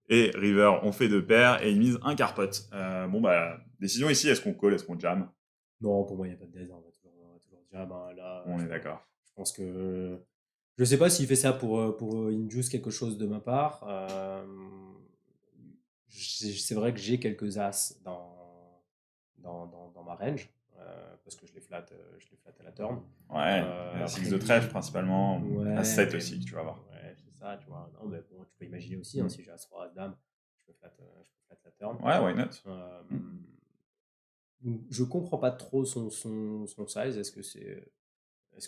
Et river, on fait 2 paires et il mise un quart pot. Bon, bah, décision ici, est-ce qu'on call, est-ce qu'on jam? Non, pour moi, il n'y a pas de dead, on va toujours jam. Là, on est d'accord. Je pense que... Je sais pas s'il fait ça pour induce quelque chose de ma part. C'est vrai que j'ai quelques as dans ma range. Parce que je les flatte à la turn. Ouais, 6 de trèfle principalement, ouais, As-7 aussi, tu vas voir. Ouais, c'est ça, tu vois. Non, mais bon, tu peux imaginer aussi, si j'ai As-3, As-Dame, je peux flatte la turn. Ouais, why not? Je comprends pas trop son size. Est-ce que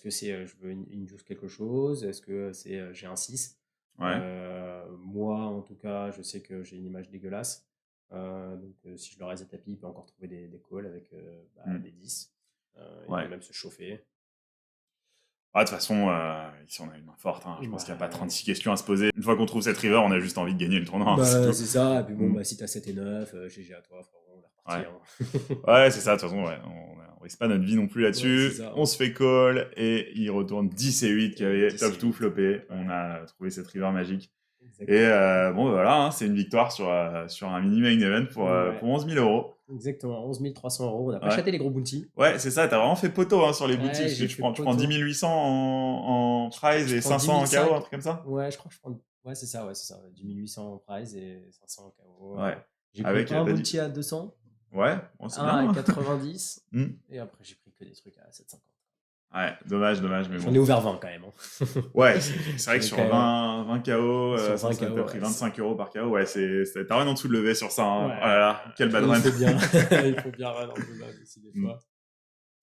c'est je veux induce quelque chose? Est-ce que c'est j'ai un 6? Moi, en tout cas, je sais que j'ai une image dégueulasse. Donc, si je le raise à tapis, il peut encore trouver des calls avec des 10. Il peut même se chauffer. De toute façon, ici on a une main forte. Je pense qu'il n'y a pas 36 questions à se poser. Une fois qu'on trouve cette river, on a juste envie de gagner le tournoi. C'est ça. Et puis bon, si t'as 7 et 9, GG à toi, frérot, on est reparti. Ouais, c'est ça. De toute façon, on risque pas notre vie non plus là-dessus. On se fait call et il retourne 10 et 8 qui avait top 2 floppé. On a trouvé cette river magique. Exactement. Et bon, voilà, c'est une victoire sur un mini main event pour 11 000 €. Exactement, 11 300 €. On n'a pas chaté les gros bounties. Ouais, c'est ça, t'as vraiment fait poteau sur les bounties, parce que tu prends 10 800 en prize et 500 en KO, un truc comme ça. Ouais, je crois que je prends. Ouais, c'est ça. 10 800 en prize et 500 en KO. Ouais. J'ai pris un bounty à 200. Ouais, c'est bien. Un à 90. Et après, j'ai pris que des trucs à 750. Ouais, dommage, mais bon. J'en ai ouvert 20 quand même. Ouais, c'est vrai que sur 20 KO, ça t'a pris 25 € par KO. Ouais, t'as rien en dessous de lever sur ça. Oh là là, quel bad run. Il faut bien run en dessous là aussi des fois.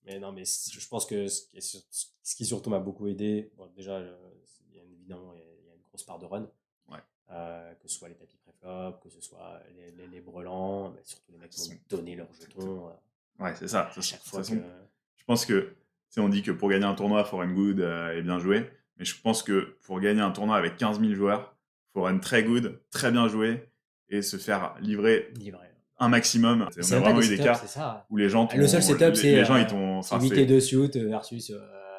Mais non, mais je pense que ce qui surtout m'a beaucoup aidé, bon, déjà, évidemment, il y a une grosse part de run. Que ce soit les tapis préflop, que ce soit les brelans, mais surtout les mecs qui ont donné leurs jetons. Ouais, c'est ça. À chaque fois je pense que on dit que pour gagner un tournoi, il faut run good et bien jouer. Mais je pense que pour gagner un tournoi avec 15 000 joueurs, il faut run très good, très bien joué et se faire livrer un maximum. On a vraiment eu des cas où les gens le seul setup, c'est les gens ils t'ont 8 et 2 suits versus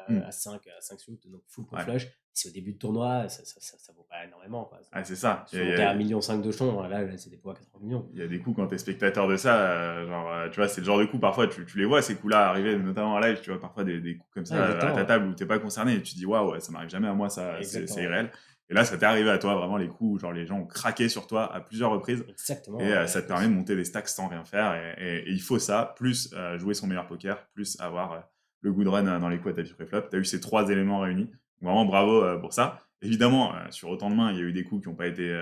à 5 suits, donc full pour flush. c'est au début de tournoi, ça vaut pas énormément, quoi. Ah, c'est ça. Se monter à 1,5 million de jetons, là, c'est des pots à 80 millions. Il y a des coups quand t'es spectateur de ça, genre, tu vois, c'est le genre de coups, parfois, tu les vois, ces coups-là arriver, notamment en live, tu vois, parfois des coups comme ça Ouais, à ta exactement. table où t'es pas concerné et tu te dis, waouh, ouais, ça m'arrive jamais à moi, ça, c'est Exactement. irréel. Et là, ça t'est arrivé à toi, vraiment, les coups où, genre, les gens ont craqué sur toi à plusieurs reprises. Exactement. Et Ouais, ça te permet de monter des stacks sans rien faire. Et il faut ça, plus jouer son meilleur poker, plus avoir le good run dans les coups à tapis pré-flop. Tu as eu ces 3 éléments réunis. Vraiment bravo pour ça. Évidemment, sur autant de mains, il y a eu des coups qui n'ont pas été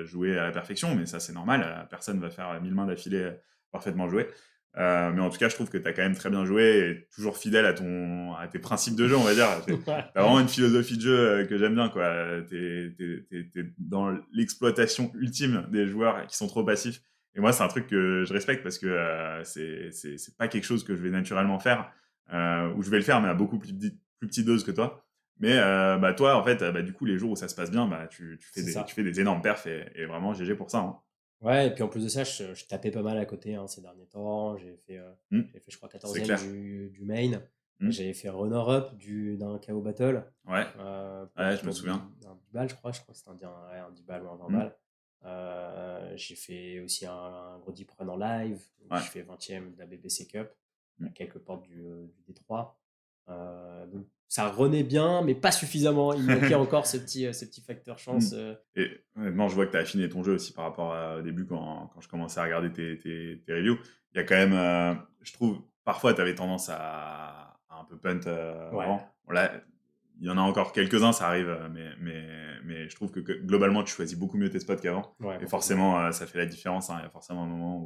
joués à la perfection, mais ça c'est normal. Personne ne va faire 1000 mains d'affilée parfaitement jouées. Mais en tout cas, je trouve que tu as quand même très bien joué et toujours fidèle à tes principes de jeu, on va dire. T'as vraiment une philosophie de jeu que j'aime bien, quoi. T'es dans l'exploitation ultime des joueurs qui sont trop passifs. Et moi, c'est un truc que je respecte parce que c'est pas quelque chose que je vais naturellement faire, ou je vais le faire, mais à beaucoup plus petite dose que toi. Mais bah, toi, en fait, bah, du coup, les jours où ça se passe bien, bah, c'est ça. tu fais des énormes perfs et vraiment GG pour ça. Hein. Ouais, et puis en plus de ça, je tapais pas mal à côté ces derniers temps. Hmm, Je crois, c'est 14e clair. du main. Hmm, J'avais fait runner-up d'un KO battle ouais, ouais, je me autour souviens. d'un 10 balles, je crois. Je crois que c'était un 10 balles ou un 20 Hmm, balles. J'ai fait aussi un gros deep run en live. ouais. Je fais 20e de la BBC Cup Hmm. à quelques portes du Détroit. Donc ça renaît bien, mais pas suffisamment. Il manquait encore ce petit facteur Hmm. chance. Et honnêtement, je vois que tu as affiné ton jeu aussi par rapport au début quand je commençais à regarder tes reviews. Il y a quand même, je trouve, parfois tu avais tendance à un peu punt Ouais, avant. Bon, là, il y en a encore quelques-uns, ça arrive, mais je trouve que globalement, tu choisis beaucoup mieux tes spots qu'avant. ouais, Et complètement. forcément, ça fait la différence. Hein. Il y a forcément un moment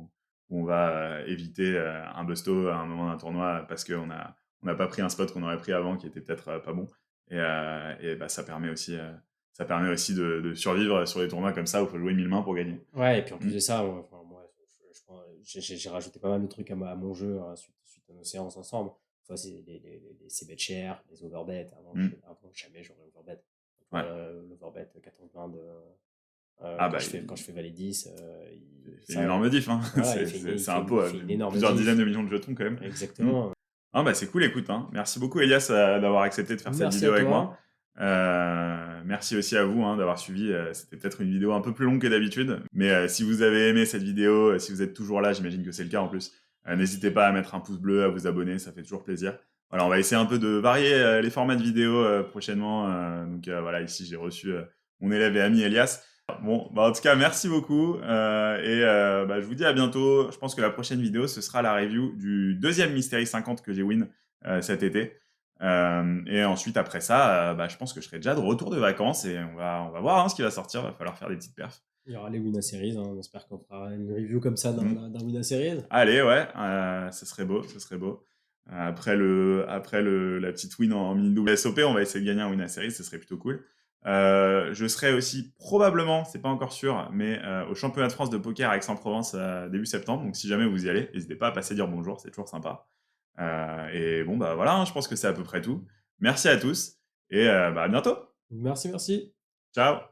où on va éviter un busto à un moment d'un tournoi parce on n'a pas pris un spot qu'on aurait pris avant qui était peut-être pas bon. Et bah, ça permet aussi de survivre sur des tournois comme ça où il faut jouer 1000 mains pour gagner. Ouais, et puis en plus Mm. de ça, enfin, moi, j'ai rajouté pas mal de trucs à mon jeu suite à nos séances ensemble. Enfin, c'est les c-bet share, les overbets. Mm. Avant jamais j'aurais overbet. Ouais. L'overbet 14-20 Ah bah, quand je fais valet 10, c'est une énorme diff. Hein. voilà, C'est un pot il à fait une énorme plusieurs diff. dizaines de millions de jetons quand même. Mm. Exactement. Ah bah, c'est cool, écoute. Hein. Merci beaucoup, Elias, d'avoir accepté de faire cette Merci à vidéo avec moi. toi. Merci aussi à vous d'avoir suivi. C'était peut-être une vidéo un peu plus longue que d'habitude. Mais si vous avez aimé cette vidéo, si vous êtes toujours là, j'imagine que c'est le cas en plus, n'hésitez pas à mettre un pouce bleu, à vous abonner, ça fait toujours plaisir. Voilà, on va essayer un peu de varier les formats de vidéos prochainement. Donc voilà, ici j'ai reçu mon élève et ami Elias. Bon, bah, en tout cas, merci beaucoup. Bah, je vous dis à bientôt. Je pense que la prochaine vidéo, ce sera la review du deuxième Mystery 50 que j'ai win cet été. Et ensuite, après ça, bah, je pense que je serai déjà de retour de vacances et on va voir hein, ce qui va sortir. Va falloir faire des petites perfs. Il y aura les Winner Series. On espère qu'on fera une review comme ça Mm. d'un Winner Series. Allez, ouais, ce serait beau, ce serait beau. Après la petite win en mini double SOP, on va essayer de gagner un win à série, ce serait plutôt cool. Je serai aussi probablement, c'est pas encore sûr, mais au championnat de France de poker à Aix-en-Provence début septembre. Donc si jamais vous y allez, n'hésitez pas à passer dire bonjour, c'est toujours sympa. Et bon bah voilà, hein, je pense que c'est à peu près tout. Merci à tous et bah, à bientôt. Merci, merci. Ciao.